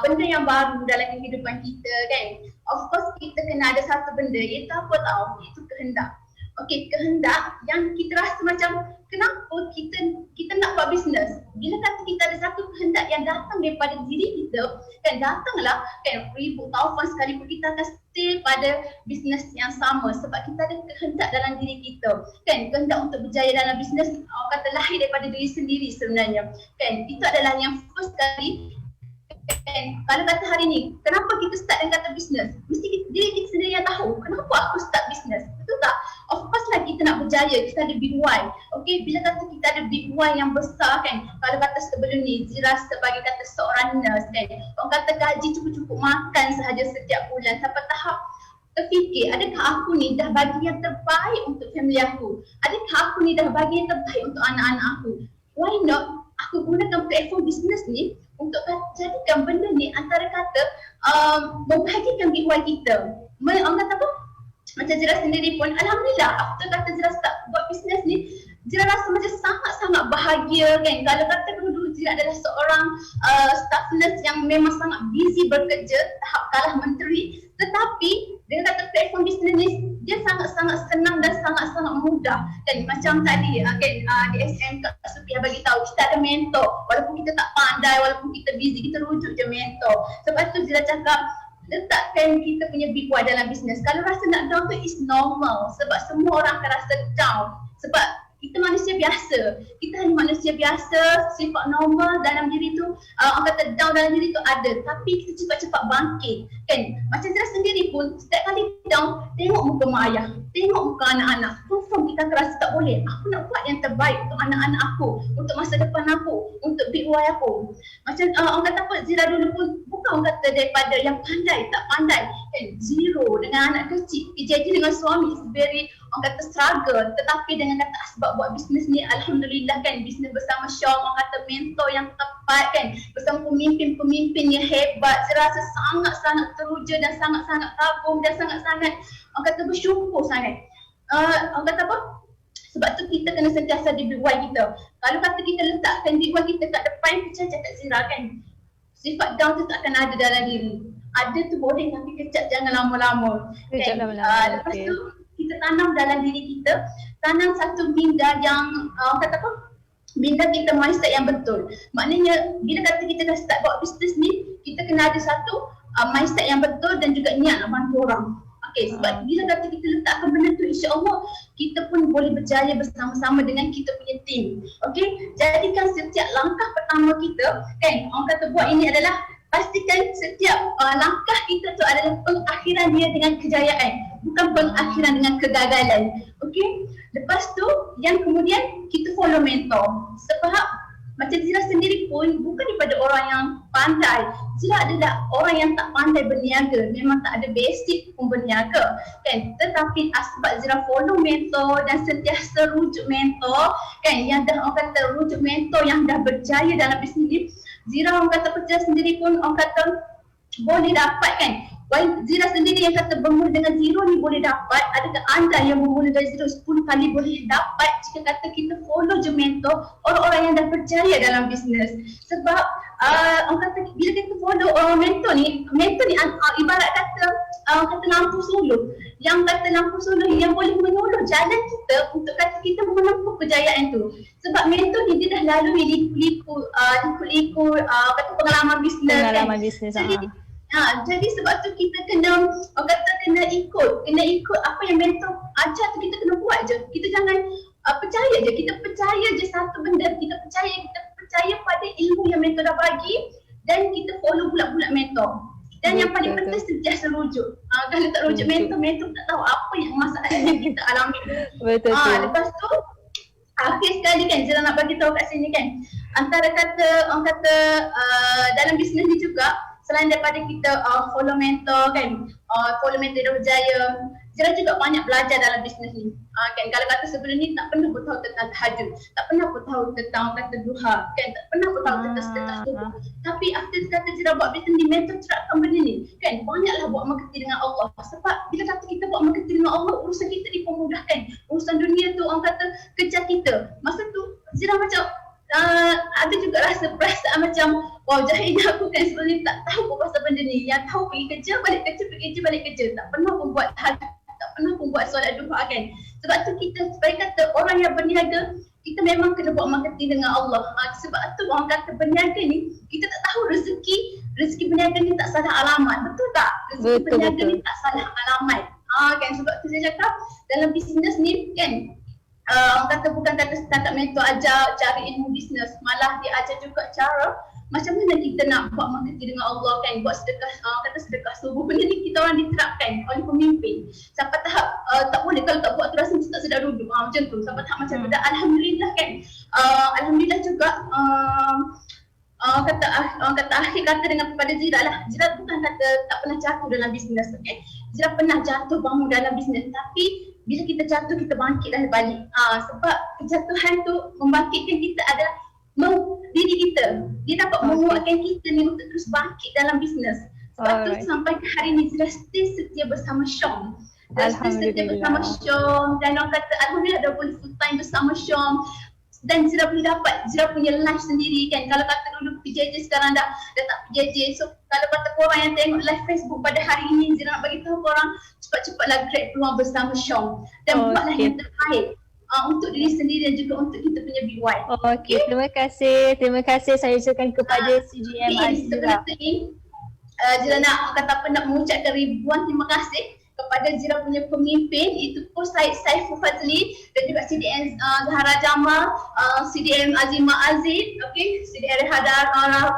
benda yang baru dalam kehidupan kita kan, of course kita kena ada satu benda, iaitu apa tahu? Itu kehendak. Okay, kehendak yang kita rasa macam kenapa kita nak buat bisnes. Bila kata kita ada satu kehendak yang datang daripada diri kita, kan datanglah kan ribu tahun sekalipun kita akan stay pada bisnes yang sama sebab kita ada kehendak dalam diri kita. Kan kehendak untuk berjaya dalam bisnes orang kata lahir daripada diri sendiri sebenarnya. Kan itu adalah yang first kali. Kan, kalau kata hari ni, kenapa kita start dengan kata bisnes? Mesti diri kita sendiri yang tahu kenapa aku start bisnes. Betul tak? Of course lah kita nak berjaya, kita ada big why. Okay, bila kata kita ada big why yang besar kan, kalau kata sebelum ni Zira sebagai kata seorang nurse kan, orang kata gaji cukup-cukup makan sahaja setiap bulan sampai tahap terfikir, adakah aku ni dah bagi yang terbaik untuk family aku? Adakah aku ni dah bagi yang terbaik untuk anak-anak aku? Why not aku gunakan platform bisnes ni untuk jadikan benda ni antara kata membahagikan big why kita. Orang kata apa? Macam Zira sendiri pun, alhamdulillah after kata Zira start buat bisnes ni, Zira rasa macam sangat-sangat bahagia kan. Kalau kata dulu Zira adalah seorang staff nurse yang memang sangat busy bekerja, tahap kalah menteri, tetapi dengan kata platform bisnes ni dia sangat-sangat senang dan sangat-sangat mudah. Dan macam tadi kan di SM Kak Supiah bagi tahu kita ada mentor. Walaupun kita tak pandai, walaupun kita busy, kita rujuk je mentor. Sebab tu Zira cakap letakkan kita punya big why dalam bisnes. Kalau rasa nak down tu is normal sebab semua orang akan rasa down. Sebab kita manusia biasa. Kita hanya manusia biasa, sifat normal dalam diri tu, orang kata down dalam diri tu ada. Tapi kita cepat-cepat bangkit. Kan? Macam Zira sendiri pun, setiap kali down, tengok muka mak ayah, tengok muka anak-anak. Confirm kita akan rasa tak boleh. Aku nak buat yang terbaik untuk anak-anak aku, untuk masa depan aku, untuk big why aku. Macam orang kata apa, Zira dulu pun bukan orang kata daripada yang pandai, tak pandai. Kan? Zero dengan anak kecil, PJJ dengan suami, it's very orang kata struggle, tetapi dengan kata sebab buat bisnes ni alhamdulillah kan, bisnes bersama Syam, orang kata mentor yang tepat kan, bersama pemimpin-pemimpin yang hebat, saya rasa sangat-sangat teruja dan sangat-sangat kagum dan sangat-sangat orang kata bersyukur sangat. Orang kata apa? Sebab tu kita kena sentiasa di big why kita. Kalau kata kita letakkan big why kita kat depan, macam cakap Zira kan, sifat down tu tak akan ada dalam diri. Ada tu boleh tapi kejap jangan lama-lama. Kejap Kan? lama-lama, Lepas okay. tu kita tanam dalam diri kita, tanam satu minda yang kata apa? Minda kita mindset yang betul. Maknanya bila kata kita dah start buat bisnes ni, kita kena ada satu mindset yang betul dan juga niat nak bantu orang. Okay, sebab bila kata kita letakkan benda tu, insya-Allah kita pun boleh berjaya bersama-sama dengan kita punya team. Okay, jadikan setiap langkah pertama kita, kan, orang kata buat ini adalah pastikan setiap langkah kita tu adalah pengakhiran dia dengan kejayaan, bukan pengakhiran dengan kegagalan. Okey. Lepas tu yang kemudian kita follow mentor. Sebab macam Zira sendiri pun bukan daripada orang yang pandai. Zira adalah orang yang tak pandai berniaga, memang tak ada basic pun berniaga kan. Tetapi sebab Zira follow mentor dan sentiasa rujuk mentor kan, yang dah orang kata rujuk mentor yang dah berjaya dalam bisnes ni, Zira orang kata kerja sendiri pun orang kata boleh dapat kan. Zira sendiri yang kata bermula dengan zero ni boleh dapat, adakah anda yang bermula dari zero 10 kali boleh dapat jika kata kita follow je mentor orang-orang yang dah berjaya dalam bisnes. Sebab orang kata bila kita follow orang mentor ni ibarat kata lampu suluh. Yang kata lampu suluh yang boleh menolong jalan kita untuk kata kita menempuh kejayaan tu. Sebab mentor ni dia dah lalui liku kata pengalaman bisnes. Pengalaman bisnes. Jadi sebab tu kita kena ikut apa yang mentor ajar tu, kita kena buat je. Kita jangan percaya je, kita percaya je satu benda, kita percaya pada ilmu yang mentor dah bagi dan kita follow bulat-bulat mentor. Dan yang paling penting sentiasa rujuk. Kalau tak rujuk mentor tak tahu apa yang masalah yang kita alami. Betul. Lepas tu akhir sekali kan Zira nak bagi tahu kat sini kan, antara kata orang kata dalam bisnes ni juga selain daripada kita follow mentor kan, follow mentor Ida Berjaya, Zira juga banyak belajar dalam bisnes ni. Kan kalau kata sebelum ni tak pernah pun tahu tentang tahajud, tak pernah pun tahu tentang kata duha, kan tak pernah pun tahu tentang sedekah subuh. Tapi after kata Zira buat bisnes ni, mentor terapkan benda ni, kan banyaklah buat marketing dengan Allah. Sebab bila kata kita buat marketing dengan Allah, urusan kita dipermudahkan. Urusan dunia tu orang kata kejar kita. Masa tu Zira macam ada juga rasa perasaan macam wow, jahilnya aku kan sebelum ni tak tahu pun pasal benda ni. Yang tahu pergi kerja, balik kerja, pergi kerja, balik kerja. Tak pernah pun buat tahajud, tak pernah pun buat solat duha kan. Sebab tu kita supaya kata orang yang berniaga, kita memang kena buat marketing dengan Allah. Sebab tu orang kata berniaga ni, kita tak tahu rezeki berniaga ni tak salah alamat. Betul tak? Rezeki berniaga ni tak salah alamat. Kan sebab tu saya cakap dalam bisnes ni kan, orang kata bukan kata setakat mentor ajar cari ilmu bisnes, malah dia ajar juga cara macam mana kita nak buat marketing dengan Allah kan, buat sedekah, kata sedekah subuh. Benda ni kita orang diterapkan oleh pemimpin sampai tahap tak boleh kalau tak buat tu rasa tak sedar duduk, macam tu sampai tahap macam tu. Dan alhamdulillah kan, alhamdulillah juga kata akhir kata dengan kepada Zira lah, Zira bukan kata tak pernah jatuh dalam bisnes, okay? Zira pernah jatuh bangun dalam bisnes, tapi bila kita jatuh kita bangkit dah balik. Sebab kejatuhan tu membangkitkan kita adalah diri kita. Dia dapat menguatkan kita ni untuk terus bangkit dalam bisnes. Sebab tu sampai ke hari ni Zira stay setia bersama Syom. Dan stay setia bersama Syom, dan orang kata alhamdulillah dah boleh full time bersama Syom. Dan Zira boleh dapat Zira punya live sendiri kan. Kalau kata dulu PJJ, sekarang dah tak PJJ. So kalau kata korang yang tengok live Facebook pada hari ini, Zira nak bagi tahu korang cepat-cepatlah create peluang bersama Syom. Dan buatlah yang terbaik untuk diri sendiri dan juga untuk kita punya BY. Okey, terima kasih saya ucapkan kepada CGM Azira. Zira nak kata apa, nak mengucapkan ribuan terima kasih kepada Zira punya pemimpin, itu pun Saiful Fazli dan juga CDM Zahra Jamal, CDM Azimah Aziz, okay, CDM Rehada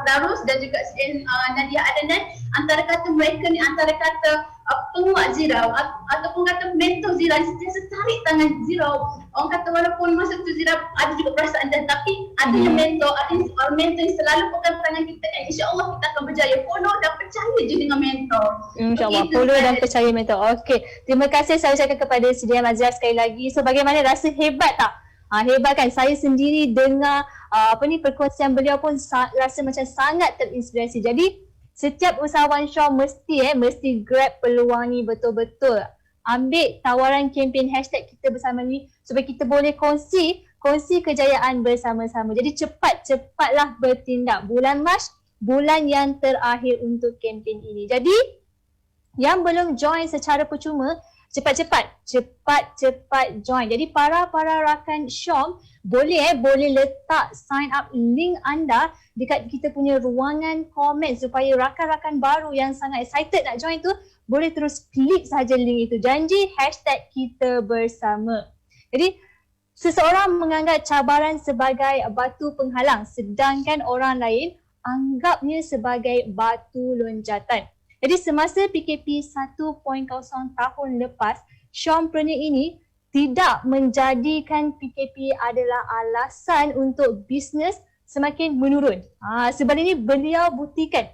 Darus dan juga CDM Nadia Adnan. Antara kata mereka ni antara kata penguat Zira ataupun kata mentor Zira, sentiasa tarik tangan Zira. Orang kata walaupun masa tu Zira ada juga perasaan dan tapi adanya mentor, ada mentor yang selalu pegang tangan kita kan, insya-Allah kita akan berjaya. Follow dan percaya je dengan mentor. InsyaAllah follow dan percaya mentor. Okey, terima kasih saya ucapkan kepada CDM Azira sekali lagi. So bagaimana, rasa hebat tak? Hebat kan? Saya sendiri dengar perkongsian beliau pun rasa macam sangat terinspirasi. Jadi setiap usahawan Syom mesti grab peluang ni betul-betul. Ambil tawaran kempen hashtag kita bersama ni supaya kita boleh kongsi kejayaan bersama-sama. Jadi cepatlah bertindak. Bulan Mac, bulan yang terakhir untuk kempen ini. Jadi yang belum join secara percuma, cepat join. Jadi para rakan Syom boleh letak sign up link anda dekat kita punya ruangan komen supaya rakan-rakan baru yang sangat excited nak join tu boleh terus klik saja link itu. Janji hashtag kita bersama. Jadi seseorang menganggap cabaran sebagai batu penghalang sedangkan orang lain anggapnya sebagai batu loncatan. Jadi semasa PKP 1.0 tahun lepas, Syompreneur ini tidak menjadikan PKP adalah alasan untuk bisnes semakin menurun. Sebenarnya beliau buktikan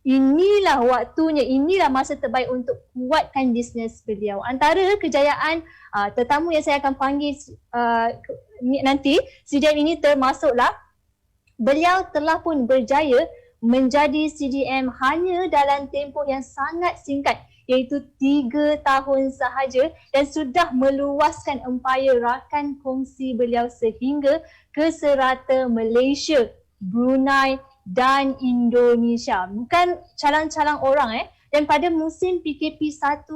inilah waktunya, inilah masa terbaik untuk kuatkan bisnes beliau. Antara kejayaan tetamu yang saya akan panggil nanti, CDM ini termasuklah beliau telah pun berjaya menjadi CDM hanya dalam tempoh yang sangat singkat, iaitu 3 tahun sahaja, dan sudah meluaskan empayar rakan kongsi beliau sehingga ke serata Malaysia, Brunei dan Indonesia. Bukan calang-calang orang Dan pada musim PKP 1.0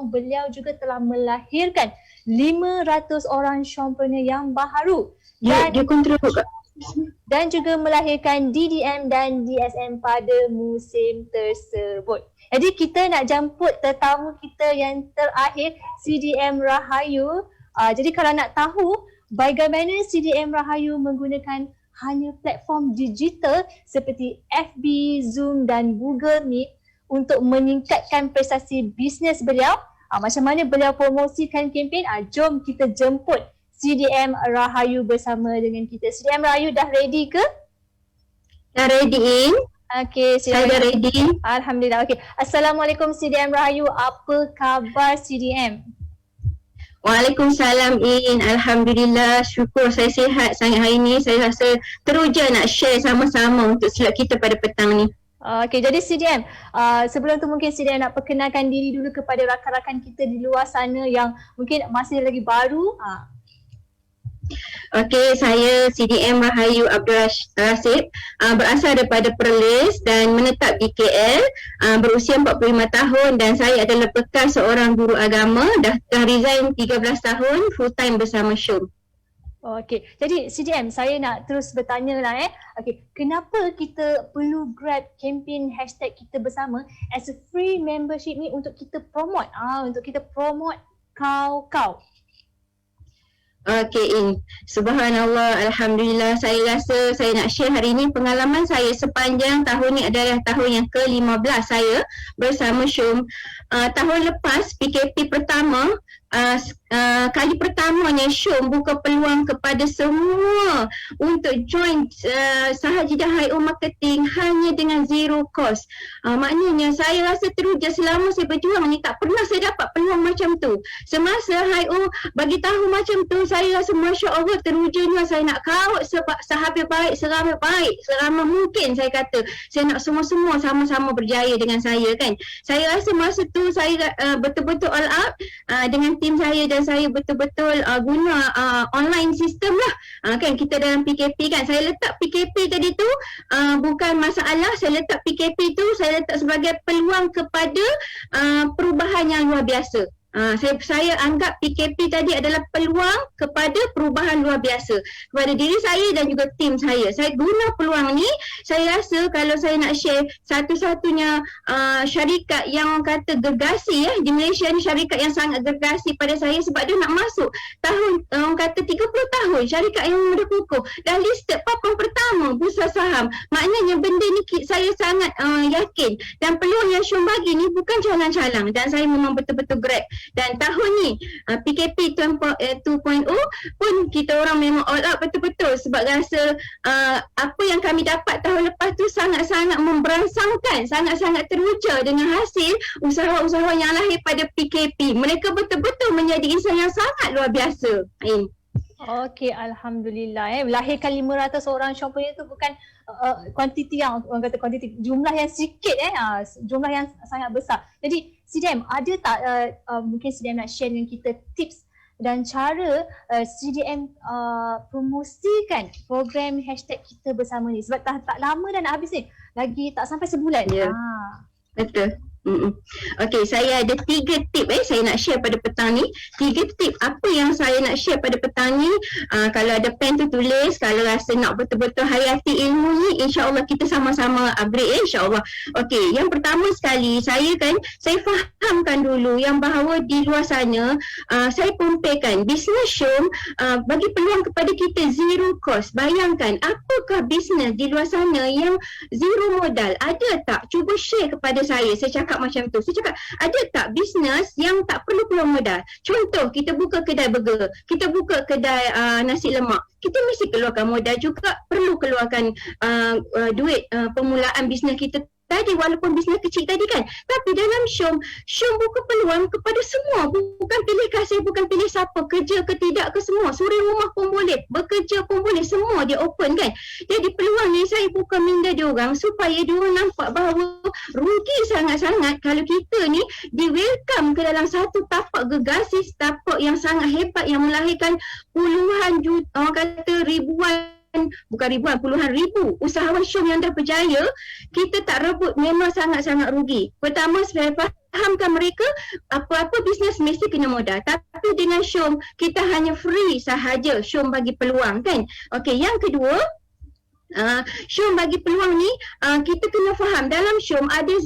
beliau juga telah melahirkan 500 orang Syompreneur yang baharu. Dia contribute Kak. Dan juga melahirkan DDM dan DSM pada musim tersebut. Jadi kita nak jemput tetamu kita yang terakhir, CDM Rahayu. Jadi kalau nak tahu bagaimana CDM Rahayu menggunakan hanya platform digital seperti FB, Zoom dan Google Meet untuk meningkatkan prestasi bisnes beliau, macam mana beliau promosikan kempen, jom kita jemput CDM Rahayu bersama dengan kita. CDM Rahayu dah ready ke? Dah ready in. Okey, Saya dah ready. Alhamdulillah. Okey. Assalamualaikum CDM Rahayu. Apa khabar CDM? Waalaikumsalam In. Alhamdulillah, syukur saya sihat sangat hari ni. Saya rasa teruja nak share sama-sama untuk slot kita pada petang ni. Okey, jadi CDM, sebelum tu mungkin CDM nak perkenalkan diri dulu kepada rakan-rakan kita di luar sana yang mungkin masih lagi baru. Okey, saya CDM Rahayu Abdul Rasid, berasal daripada Perlis dan menetap di KL, berusia 45 tahun dan saya adalah bekas seorang guru agama, dah resign 13 tahun full time bersama Syom. Okey, jadi CDM saya nak terus bertanya lah Okey, kenapa kita perlu grab campaign hashtag kita bersama as a free membership ni untuk kita promote, untuk kita promote kau. Okey In, subhanallah, alhamdulillah, saya rasa saya nak share hari ini pengalaman saya sepanjang tahun ni adalah tahun yang ke-15 saya bersama Syom. Tahun lepas PKP pertama, kali pertamanya Syom buka peluang kepada semua untuk join Sahajidah HIO Marketing hanya dengan zero cost. Maknanya saya rasa teruja selama saya berjuang ni tak pernah saya dapat peluang macam tu. Semasa HIO bagi tahu macam tu, saya rasa Masya Allah terujanya saya nak kawat sehabis baik, seramai mungkin saya kata. Saya nak semua-semua sama-sama berjaya dengan saya kan. Saya rasa masa tu saya betul-betul all out dengan tim saya dan saya betul-betul guna online system lah. Kan kita dalam PKP kan. Saya letak PKP tadi tu bukan masalah. Saya letak PKP tu saya letak sebagai peluang kepada perubahan yang luar biasa. Saya anggap PKP tadi adalah peluang kepada perubahan luar biasa kepada diri saya dan juga tim saya. Saya guna peluang ni. Saya rasa kalau saya nak share satu-satunya syarikat yang kata gergasi di Malaysia ni, syarikat yang sangat gergasi pada saya sebab dia nak masuk tahun orang kata 30 tahun, syarikat yang muda kukuh dah listed papan pertama bursa saham. Maknanya benda ni saya sangat yakin dan peluang yang Syom bagi ni bukan calang-calang dan saya memang betul-betul grab. Dan tahun ni PKP 2.0 pun kita orang memang all out betul-betul sebab rasa apa yang kami dapat tahun lepas tu sangat-sangat memberangsangkan, sangat-sangat teruja dengan hasil usaha-usaha yang lahir pada PKP. Mereka betul-betul menjadi insan yang sangat luar biasa. Okey, Alhamdulillah Melahirkan 500 orang Syomponia tu bukan kuantiti yang orang kata kuantiti, jumlah yang sikit jumlah yang sangat besar. Jadi CDM ada tak mungkin CDM nak share dengan kita tips dan cara CDM promosikan program hashtag kita bersama ni sebab tak lama dah nak habis ni, lagi tak sampai sebulan. Betul. Okey, saya ada 3 tip saya nak share pada petang ni. 3 tip apa yang saya nak share pada petang ni. Kalau ada pen tu tulis, kalau rasa nak betul-betul hayati ilmu ni, insya-Allah kita sama-sama upgrade insya-Allah. Okey, yang pertama sekali saya fahamkan dulu yang bahawa di luar sana saya pompekan bisnes Syom bagi peluang kepada kita zero cost. Bayangkan apakah bisnes di luar sana yang zero modal? Ada tak? Cuba share kepada saya. Saya cakap macam tu. Saya cakap, ada tak bisnes yang tak perlu keluar modal? Contoh, kita buka kedai burger, kita buka kedai nasi lemak. Kita mesti keluarkan modal juga, perlu keluarkan duit permulaan bisnes kita tadi walaupun bisnes kecil tadi kan. Tapi dalam Syom buka peluang kepada semua. Bukan pilih kasih, bukan pilih siapa, kerja ke tidak ke semua. Suri rumah pun boleh, bekerja pun boleh, semua dia open kan. Jadi peluang ni saya buka minda diorang supaya diorang nampak bahawa rugi sangat-sangat kalau kita ni di welcome ke dalam satu tapak gergasi, tapak yang sangat hebat yang melahirkan puluhan juta, orang kata puluhan ribu usahawan Syom yang dah berjaya. Kita tak rebut, memang sangat-sangat rugi. Pertama, saya fahamkan mereka apa-apa bisnes mesti kena modal. Tapi dengan Syom kita hanya free sahaja. Syom bagi peluang kan. Okey, yang kedua, Syom bagi peluang ni kita kena faham dalam Syom ada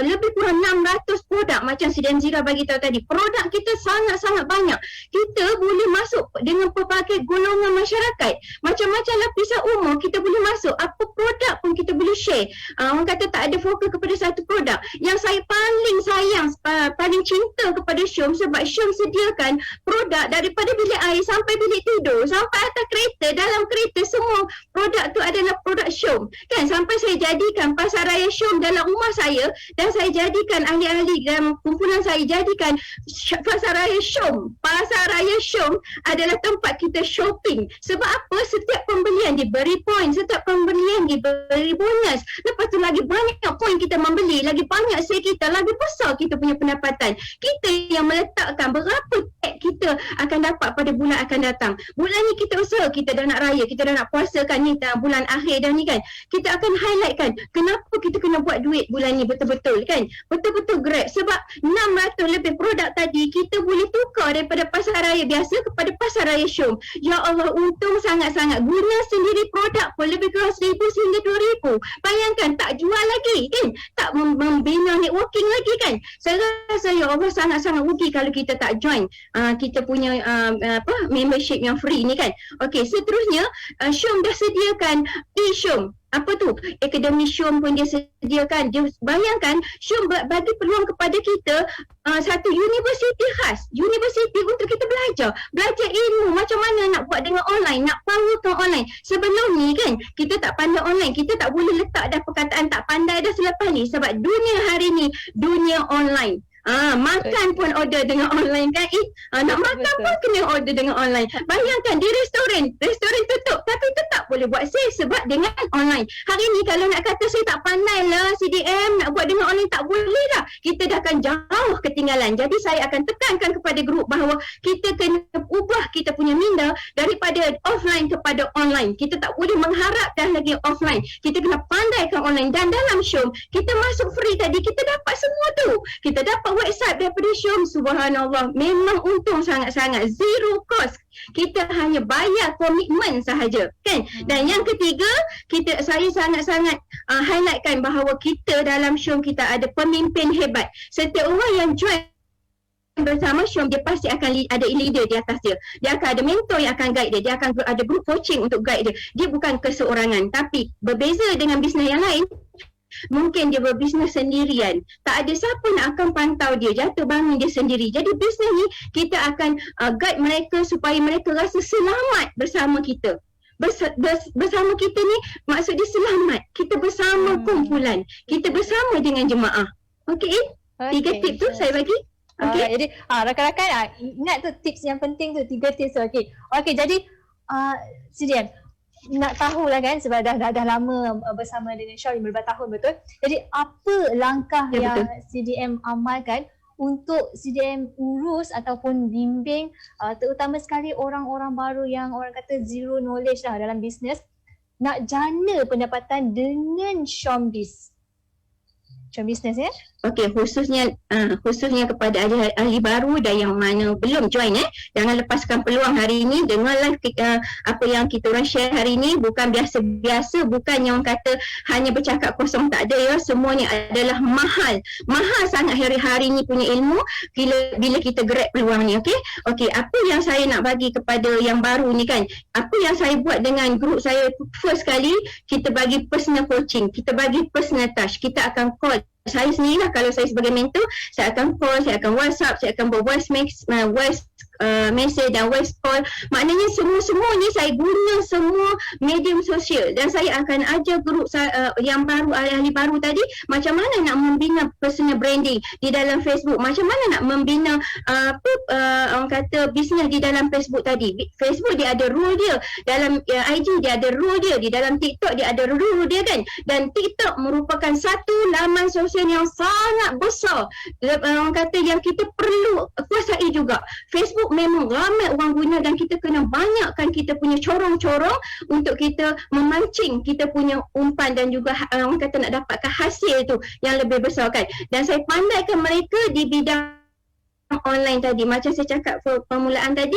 lebih kurang 600 produk macam CDM Zira bagi tahu tadi. Produk kita sangat-sangat banyak. Kita boleh masuk dengan pelbagai golongan masyarakat. Macam-macam lapisan umur kita boleh masuk. Apa produk pun kita boleh share. Orang kata tak ada fokus kepada satu produk. Yang saya paling sayang, paling cinta kepada Syom sebab Syom sediakan produk daripada bilik air sampai bilik tidur, sampai atas kereta, dalam kereta, semua produk tu adalah produk Syom. Kan sampai saya jadikan pasaraya Syom dalam rumah saya dan saya jadikan ahli-ahli dalam kumpulan saya jadikan pasaraya Syom. Pasaraya Syom adalah tempat kita shopping. Sebab apa? Setiap pembelian diberi poin, setiap pembelian diberi bonus. Lepas tu lagi banyak poin kita membeli, lagi banyak sale kita, lagi besar kita punya pendapatan. Kita yang meletakkan berapa tag kita akan dapat pada bulan akan datang. Bulan ni kita usaha, kita dah nak raya, kita dah nak puasa kan ni, dah bulan akhir dah ni kan. Kita akan highlight kan kenapa kita kena buat duit bulan ni betul-betul kan. Betul-betul grab sebab 600 lebih produk tadi kita boleh tukar daripada pasaraya biasa kepada pasaraya Syom. Ya Allah, untung sangat-sangat. Guna sendiri produk pun lebih kurang 1,000 hingga 2,000. Bayangkan tak jual lagi kan. Tak membina networking lagi kan. Saya rasa ya Allah sangat-sangat rugi kalau kita tak join kita punya membership yang free ni kan. Okey, seterusnya Syom dah sediakan e-Syom. Apa tu? Akademi Syom pun dia sediakan. Dia bayangkan Syom bagi peluang kepada kita satu universiti khas. Universiti untuk kita belajar ilmu macam mana nak buat dengan online, nak powerkan online. Sebelum ni kan kita tak pandai online, kita tak boleh letak dah perkataan tak pandai dah selepas ni sebab dunia hari ni dunia online. Makan pun order dengan online kan. Nak makan pun kena order dengan online. Bayangkan di restoran tutup tapi tetap boleh buat sale sebab dengan online. Hari ni kalau nak kata saya tak pandai lah CDM nak buat dengan online, tak boleh dah. Kita dah akan jauh ketinggalan. Jadi saya akan tekankan kepada grup bahawa kita kena ubah kita punya minda daripada offline kepada online. Kita tak boleh mengharap dah lagi offline. Kita kena pandaikan online dan dalam Syom kita masuk free tadi kita dapat semua tu. Kita dapat website daripada Syom, subhanallah, memang untung sangat-sangat, zero cost. Kita hanya bayar komitmen sahaja kan. Dan yang ketiga, saya sangat-sangat highlightkan bahawa kita dalam Syom kita ada pemimpin hebat. Setiap orang yang join bersama Syom dia pasti akan ada leader di atas dia. Dia akan ada mentor yang akan guide dia. Dia akan ada group coaching untuk guide dia. Dia bukan keseorangan. Tapi berbeza dengan bisnes yang lain, mungkin dia berbisnes sendirian. Tak ada siapa nak akan pantau dia, jatuh bangun dia sendiri. Jadi bisnes ni kita akan guide mereka supaya mereka rasa selamat bersama kita. Bersama kita ni maksud dia selamat. Kita bersama kumpulan. Kita bersama dengan jemaah. Okey? 3 tips tu saya bagi. Okay. Jadi rakan-rakan ingat tu tips yang penting tu, 3 tips tu. Okey, jadi CDM nak tahulah kan sebab dah lama bersama dengan Syom 15 tahun betul. Jadi apa langkah yang betul CDM amalkan untuk CDM urus ataupun bimbing terutama sekali orang-orang baru yang orang kata zero knowledge lah dalam bisnes nak jana pendapatan dengan Syom business ya? Okey, khususnya kepada ahli baru dan yang mana belum join jangan lepaskan peluang hari ini. Dengarlah apa yang kita orang share hari ini, bukan biasa-biasa, bukan yang kata hanya bercakap kosong, tak ada ya. Semuanya adalah mahal sangat hari-hari ni punya ilmu bila kita grab peluang ni. Okey, apa yang saya nak bagi kepada yang baru ni kan, apa yang saya buat dengan grup saya, first kali kita bagi personal coaching, kita bagi personal touch, kita akan call. Saya sendirilah, kalau saya sebagai mentor, saya akan call, saya akan WhatsApp, saya akan buat voice message dan voice call. Maknanya semua ni saya guna semua medium sosial dan saya akan ajar grup yang baru, ahli baru tadi macam mana nak membina personal branding di dalam Facebook, macam mana nak membina orang kata bisnes di dalam Facebook tadi. Facebook dia ada rule dia, dalam IG dia ada rule dia, di dalam TikTok dia ada rule dia kan. Dan TikTok merupakan satu laman sosial yang sangat besar, orang kata yang kita perlu kuasai juga. Facebook memang ramai orang guna dan kita kena banyakkan kita punya corong-corong untuk kita memancing kita punya umpan dan juga orang kata nak dapatkan hasil tu yang lebih besar kan. Dan saya pandaikan mereka di bidang online tadi, macam saya cakap permulaan tadi.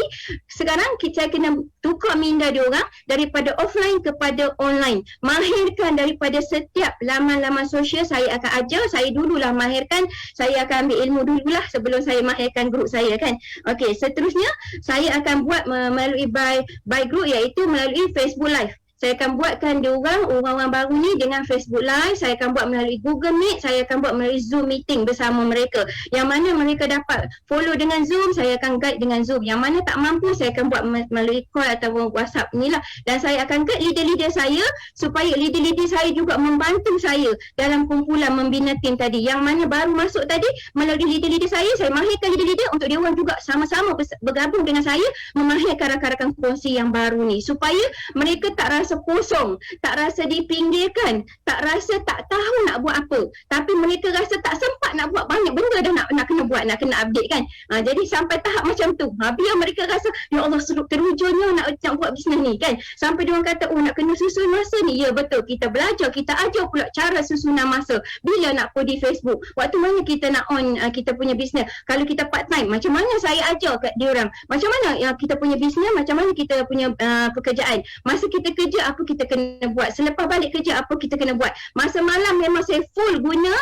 Sekarang kita kena tukar minda diorang daripada offline kepada online. Mahirkan daripada setiap laman-laman sosial. Saya akan ajar, saya dululah mahirkan, saya akan ambil ilmu dululah sebelum saya mahirkan grup saya kan. Okey, seterusnya saya akan buat melalui by group, iaitu melalui Facebook Live. saya akan buatkan orang-orang baru ni dengan Facebook Live, saya akan buat melalui Google Meet, saya akan buat melalui Zoom meeting bersama mereka. Yang mana mereka dapat follow dengan Zoom, saya akan guide dengan Zoom. Yang mana tak mampu, saya akan buat melalui call atau WhatsApp ni lah. Dan saya akan guide leader-leader saya supaya leader-leader saya juga membantu saya dalam kumpulan membina tim tadi. Yang mana baru masuk tadi, melalui leader-leader saya mahirkan leader-leader untuk dia orang juga sama-sama bergabung dengan saya memahirkan rakan-rakan kongsi yang baru ni supaya mereka tak rasa kosong, tak rasa dipinggirkan, tak rasa tak tahu nak buat apa, tapi mereka rasa tak sempat nak buat banyak benda dah nak kena buat, nak kena update kan. Jadi sampai tahap macam tu, biar mereka rasa ya Allah terwujudnya nak buat bisnes ni kan. Sampai dia orang kata nak kena susun masa ni. Ya betul, kita belajar, kita ajar pula cara susunan masa. Bila nak post di Facebook, waktu mana kita nak on kita punya bisnes. Kalau kita part time, macam mana saya ajar kat dia orang, macam mana kita punya bisnes, macam mana kita punya pekerjaan. Masa kita kerja apa kita kena buat, selepas balik kerja apa kita kena buat. Masa malam memang saya full guna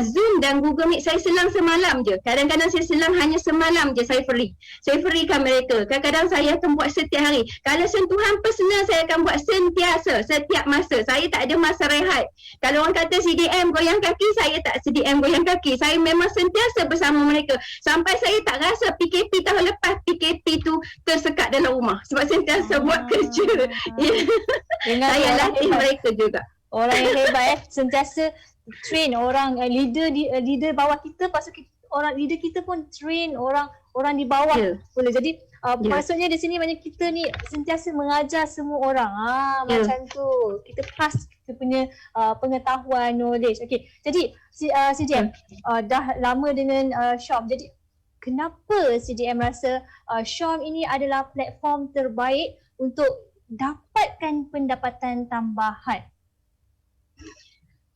Zoom dan Google Meet. Saya selang semalam je, kadang-kadang saya selang hanya semalam je, saya freekan mereka. Kadang-kadang saya akan buat setiap hari. Kalau sentuhan personal saya akan buat sentiasa, setiap masa. Saya tak ada masa rehat. Kalau orang kata CDM goyang kaki, saya tak CDM goyang kaki. Saya memang sentiasa bersama mereka. Sampai saya tak rasa PKP tahun lepas, PKP tu tersekat dalam rumah sebab sentiasa buat kerja. Saya latih mereka juga. Orang yang hebat sentiasa train orang leader bawah kita, lepas tu orang leader kita pun train orang di bawah. Boleh jadi maksudnya di sini banyak kita ni sentiasa mengajar semua orang. Macam tu kita pass kita punya pengetahuan, knowledge. Okey, jadi CDM dah lama dengan Syom. Jadi kenapa CDM rasa Syom ini adalah platform terbaik untuk dapatkan pendapatan tambahan?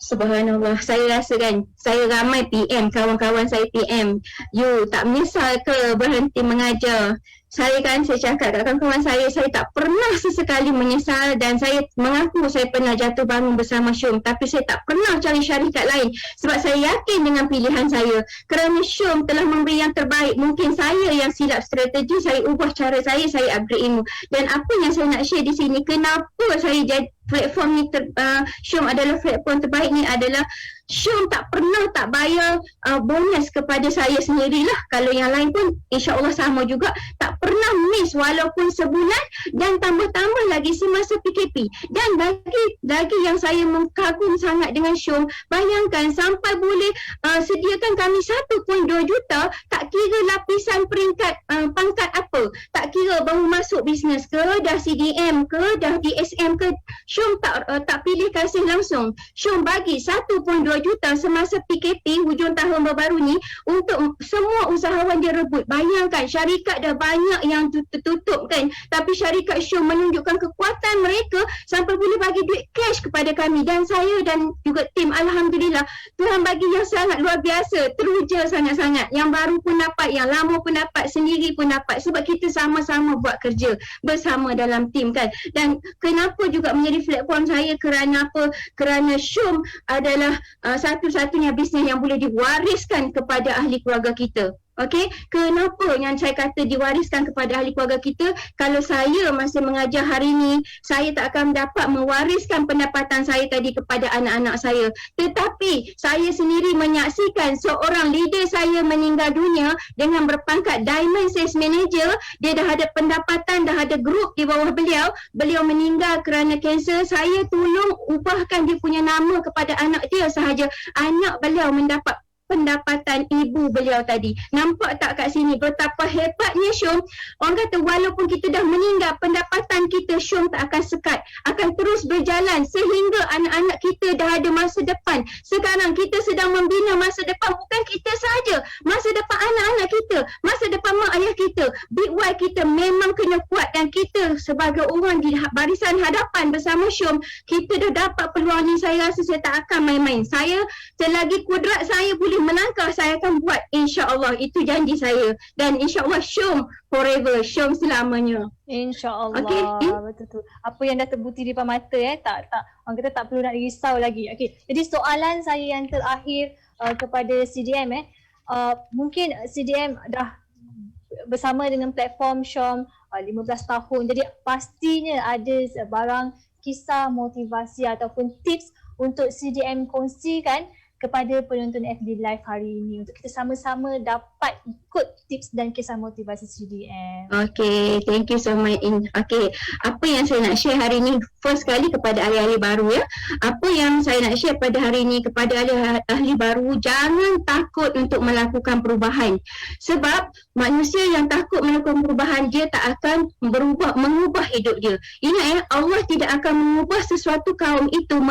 Subhanallah, saya rasa kan, saya ramai PM, kawan-kawan saya PM, you tak menyesal ke berhenti mengajar? Saya cakap kat kawan-kawan saya tak pernah sesekali menyesal dan saya mengaku saya pernah jatuh bangun bersama Syom, tapi saya tak pernah cari syarikat lain sebab saya yakin dengan pilihan saya kerana Syom telah memberi yang terbaik. Mungkin saya yang silap strategi, saya ubah cara saya upgrade ilmu. Dan apa yang saya nak share di sini, kenapa saya jadi platform ni Syom adalah platform terbaik ni adalah Syom tak pernah tak bayar bonus kepada saya sendirilah. Kalau yang lain pun insya-Allah sama juga, tak pernah miss walaupun sebulan, dan tambah-tambah lagi semasa PKP. Dan lagi yang saya mengagum sangat dengan Syom, bayangkan sampai boleh sediakan kami 1.2 juta, tak kira lapisan peringkat pangkat apa, tak kira baru masuk bisnes ke, dah CDM ke, dah DSM ke, Syom tak pilih kasih langsung. Syom bagi 1.2 juta semasa PKP hujung tahun baru ni untuk semua usahawan dia rebut. Bayangkan syarikat dah banyak yang tutup kan, tapi syarikat Syom menunjukkan kekuatan mereka sampai boleh bagi duit cash kepada kami dan saya dan juga tim. Alhamdulillah, Tuhan bagi yang sangat luar biasa, teruja sangat-sangat. Yang baru pun dapat, yang lama pun dapat, sendiri pun dapat sebab kita sama-sama buat kerja bersama dalam tim kan. Dan kenapa juga menjadi platform saya, kerana apa? Kerana Syom adalah satu-satunya bisnes yang boleh diwariskan kepada ahli keluarga kita. Okey, kenapa yang saya kata diwariskan kepada ahli keluarga kita? Kalau saya masih mengajar hari ini, saya tak akan dapat mewariskan pendapatan saya tadi kepada anak-anak saya. Tetapi saya sendiri menyaksikan seorang leader saya meninggal dunia dengan berpangkat Diamond Sales Manager. Dia dah ada pendapatan, dah ada grup di bawah beliau. Beliau meninggal kerana kanser. Saya tolong ubahkan dia punya nama kepada anak dia sahaja. Anak beliau mendapat pendapatan ibu beliau tadi. Nampak tak kat sini betapa hebatnya Syom? Orang kata walaupun kita dah meninggal, pendapatan kita Syom tak akan sekat, akan terus berjalan sehingga anak-anak kita dah ada masa depan. Sekarang kita sedang membina masa depan, bukan kita saja, masa depan anak-anak kita, masa depan mak ayah kita. Big Y kita memang kena kuat, dan kita sebagai orang di barisan hadapan bersama Syom, kita dah dapat peluang ni. Saya rasa saya tak akan main-main. Saya selagi kudrat saya boleh melangkah, saya akan buat, insya-Allah. Itu janji saya, dan insya-Allah Syom forever, Syom selamanya. InsyaAllah. Okay. Betul tu. Apa yang dah terbukti di depan mata tak orang kata tak perlu nak risau lagi. Okey. Jadi soalan saya yang terakhir kepada CDM mungkin CDM dah bersama dengan platform Syom 15 tahun. Jadi pastinya ada barang kisah motivasi ataupun tips untuk CDM kongsikan kepada penonton FB Live hari ini untuk kita sama-sama dapat ikut tips dan kisah motivasi CDM. Okay, thank you so much. Okay, apa yang saya nak share hari ini first kali kepada ahli-ahli baru ya. Apa yang saya nak share pada hari ini kepada ahli baru, jangan takut untuk melakukan perubahan. Sebab manusia yang takut melakukan perubahan, dia tak akan mengubah hidup dia. Ingat ya, Allah tidak akan mengubah sesuatu kaum itu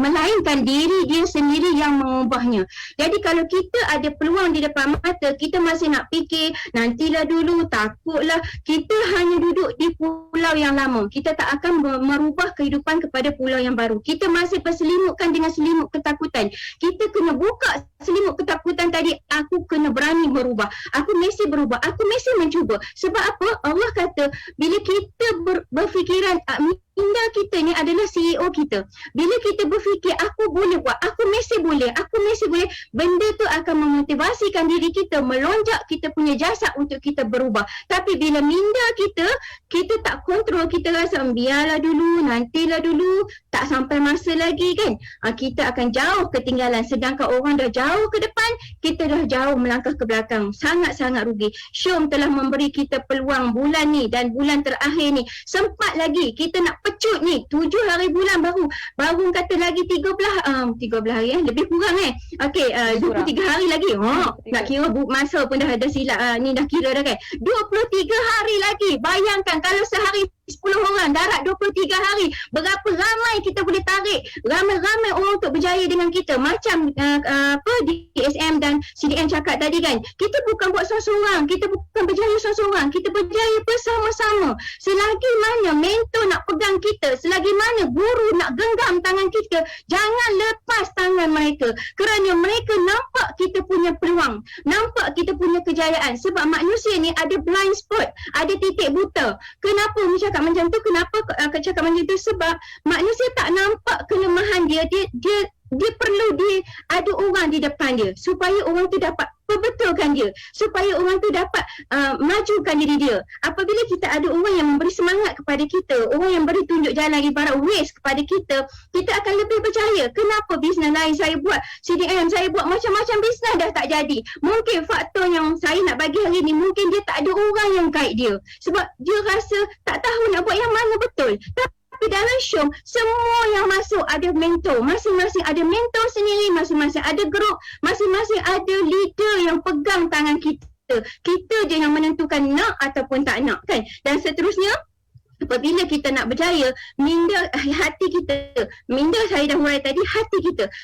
melainkan diri dia sendiri yang mengubahnya. Jadi kalau kita ada peluang di depan mata, kita masih nak fikir nantilah dulu, takutlah, kita hanya duduk di pulau yang lama. Kita tak akan merubah kehidupan kepada pulau yang baru. Kita masih berselimutkan dengan selimut ketakutan. Kita kena buka selimut ketakutan tadi. Aku kena berani berubah. Aku mesti berubah. Aku mesti mencuba. Sebab apa? Allah kata bila kita berfikiran minda kita ni adalah CEO kita. Bila kita berfikir aku boleh buat, aku mesti boleh, benda tu akan memotivasikan diri kita melonjak kita punya jasad untuk kita berubah. Tapi bila minda kita tak kontrol, kita rasa biarlah dulu, nantilah dulu, tak sampai masa lagi kan. Kita akan jauh ketinggalan, sedangkan orang dah jauh ke depan, kita dah jauh melangkah ke belakang. Sangat-sangat rugi. Syom telah memberi kita peluang bulan ni dan bulan terakhir ni. Sempat lagi kita nak pecut ni 7 hari bulan baru kata lagi 13 hari lebih kurang okey 23 hari lagi nak kira masa pun dah silap ni dah kira dah kan 23 hari lagi. Bayangkan kalau sehari 10 orang darat 23 hari, berapa ramai kita boleh tarik, ramai-ramai orang untuk berjaya dengan kita. Macam DSM dan CDM cakap tadi kan, kita bukan buat seorang-seorang, kita bukan berjaya seorang-seorang, kita berjaya bersama-sama. Selagi mana mentor nak pegang kita, selagi mana guru nak genggam tangan kita, jangan lepas tangan mereka, kerana mereka nampak kita punya peluang, nampak kita punya kejayaan. Sebab manusia ni ada blind spot, ada titik buta. Kenapa cakap macam tu? Kenapa cakap macam tu? Sebab manusia tak nampak kelemahan dia. Dia perlu ada orang di depan dia supaya orang tu dapat perbetulkan dia, supaya orang tu dapat majukan diri dia. Apabila kita ada orang yang memberi semangat kepada kita, orang yang beri tunjuk jalan ibarat ways kepada kita, kita akan lebih percaya. Kenapa bisnes lain saya buat, CDM saya buat macam-macam bisnes dah tak jadi? Mungkin faktor yang saya nak bagi hari ni, mungkin dia tak ada orang yang guide dia, sebab dia rasa tak tahu nak buat yang mana betul. Tapi dalam Syom, semua yang masuk ada mentor. Masing-masing ada mentor sendiri, masing-masing ada grup, masing-masing ada leader yang pegang tangan kita. Kita je yang menentukan nak ataupun tak nak kan. Dan seterusnya, apabila kita nak berjaya, minda hati kita, minda saya dah hurai tadi,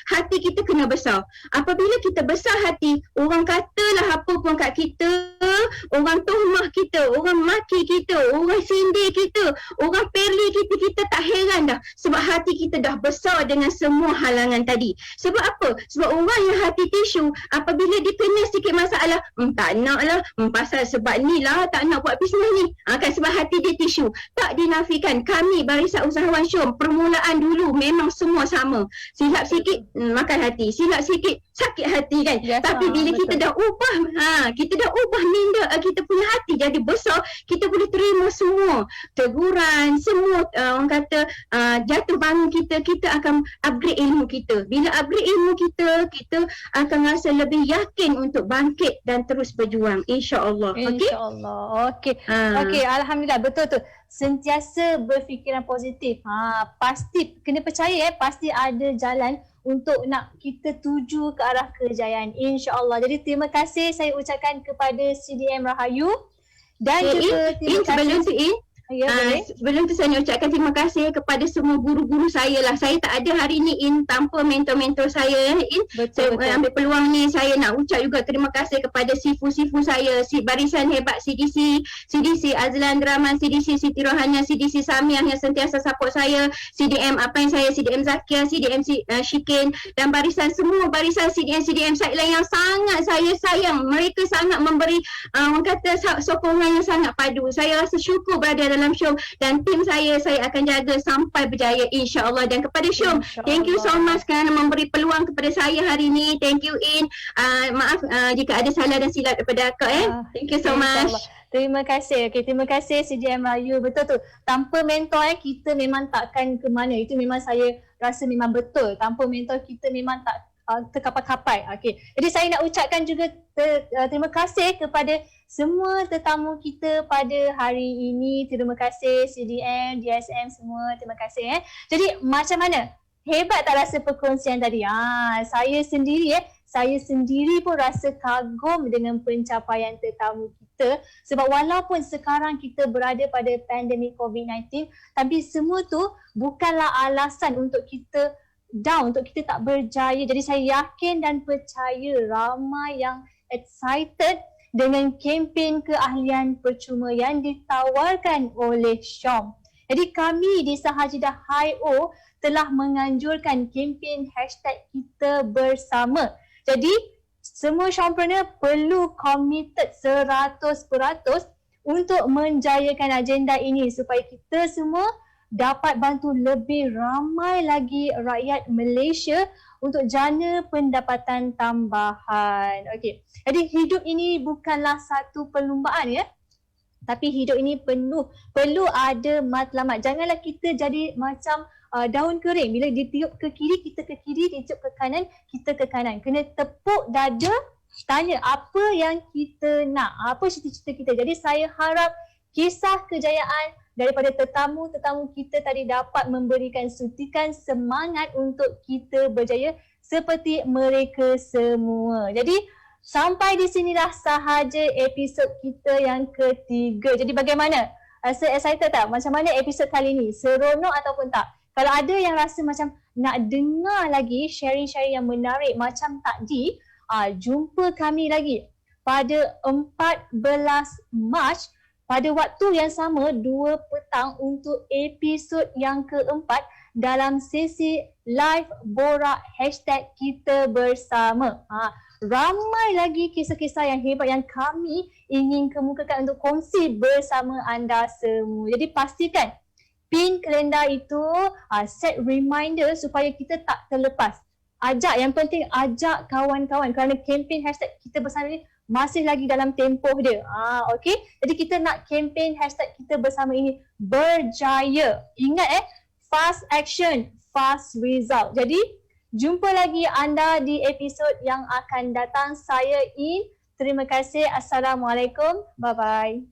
hati kita kena besar. Apabila kita besar hati, orang katalah apa pun kat kita, orang tuhmah kita, orang maki kita, orang sindir kita, orang perli kita tak heran dah. Sebab hati kita dah besar dengan semua halangan tadi. Sebab apa? Sebab orang yang hati tisu, apabila dia kena sikit masalah, tak nak lah, pasal sebab ni lah tak nak buat bisnes ni, kan sebab hati dia tisu. Tak dinafikan, kami Barisan Usahawan Syom permulaan dulu memang semua sama. Silap sikit makan hati, silap sikit sakit hati kan. Yes, tapi bila betul. kita dah ubah minda kita punya hati jadi besar, kita boleh terima semua teguran, semua orang kata jatuh bangun kita akan upgrade ilmu kita. Bila upgrade ilmu kita akan rasa lebih yakin untuk bangkit dan terus berjuang, insya-Allah. InsyaAllah. Okey, alhamdulillah, betul tu. Sentiasa berfikiran positif. Pasti kena percaya pasti ada jalan untuk nak kita tuju ke arah kejayaan, insya-Allah. Jadi terima kasih saya ucapkan kepada CDM Rahayu dan juga terima kasih sebelum tu saya nak ucapkan terima kasih kepada semua guru-guru saya lah. Saya tak ada hari ni tanpa mentor-mentor saya. Betul. Ambil peluang ni, saya nak ucap juga terima kasih kepada sifu-sifu saya, barisan hebat CDC Azlan Rahman, CDC Siti Rohania, CDC Samiah yang sentiasa support saya, CDM CDM Zakia, CDM Syikin, dan semua barisan CDM Syailan yang sangat saya sayang. Mereka sangat memberi orang kata sokongan yang sangat padu. Saya rasa syukur berada dalam dalam Syom dan tim saya akan jaga sampai berjaya insya-Allah. Dan kepada Syom, thank you so much kerana memberi peluang kepada saya hari ini. Thank you In. Maaf jika ada salah dan silap daripada akak Thank you so much. Terima kasih. Okay, terima kasih CDM Melayu. Betul tu. Tanpa mentor kita memang takkan ke mana. Itu memang saya rasa memang betul. Tanpa mentor kita memang tak terkapai-kapai. Okay. Jadi saya nak ucapkan juga terima kasih kepada semua tetamu kita pada hari ini. Terima kasih CDM, DSM semua. Terima kasih. Jadi macam mana? Hebat tak rasa perkongsian tadi? Saya sendiri pun rasa kagum dengan pencapaian tetamu kita sebab walaupun sekarang kita berada pada pandemik COVID-19 tapi semua tu bukanlah alasan untuk kita down, untuk kita tak berjaya. Jadi saya yakin dan percaya ramai yang excited dengan kempen keahlian percuma yang ditawarkan oleh Syom. Jadi kami di Sahajidah.io telah menganjurkan kempen #kita bersama. Jadi semua Syompreneur perlu committed 100% untuk menjayakan agenda ini supaya kita semua dapat bantu lebih ramai lagi rakyat Malaysia untuk jana pendapatan tambahan. Okey. Jadi hidup ini bukanlah satu perlumbaan tapi hidup ini perlu ada matlamat. Janganlah kita jadi macam daun kering. Bila ditiup ke kiri, kita ke kiri, ditiup ke kanan, kita ke kanan. Kena tepuk dada, tanya apa yang kita nak, apa cita-cita kita. Jadi saya harap kisah kejayaan daripada tetamu-tetamu kita tadi dapat memberikan suntikan semangat untuk kita berjaya seperti mereka semua. Jadi sampai di sinilah sahaja episod kita yang ketiga. Jadi bagaimana? Rasa excited tak? Macam mana episod kali ni? Seronok ataupun tak? Kalau ada yang rasa macam nak dengar lagi sharing-sharing yang menarik macam tadi, jumpa kami lagi pada 14 Mac pada waktu yang sama 2 petang untuk episod yang keempat dalam sesi live borak #kita bersama. Ramai lagi kisah-kisah yang hebat yang kami ingin kemukakan untuk kongsi bersama anda semua. Jadi pastikan pin kalender itu, set reminder supaya kita tak terlepas. Yang penting ajak kawan-kawan kerana kempen #kita bersama ni masih lagi dalam tempoh dia. Okey. Jadi kita nak kempen #kita bersama ini berjaya. Ingat fast action, fast result. Jadi jumpa lagi anda di episod yang akan datang. Saya In. Terima kasih. Assalamualaikum. Bye-bye.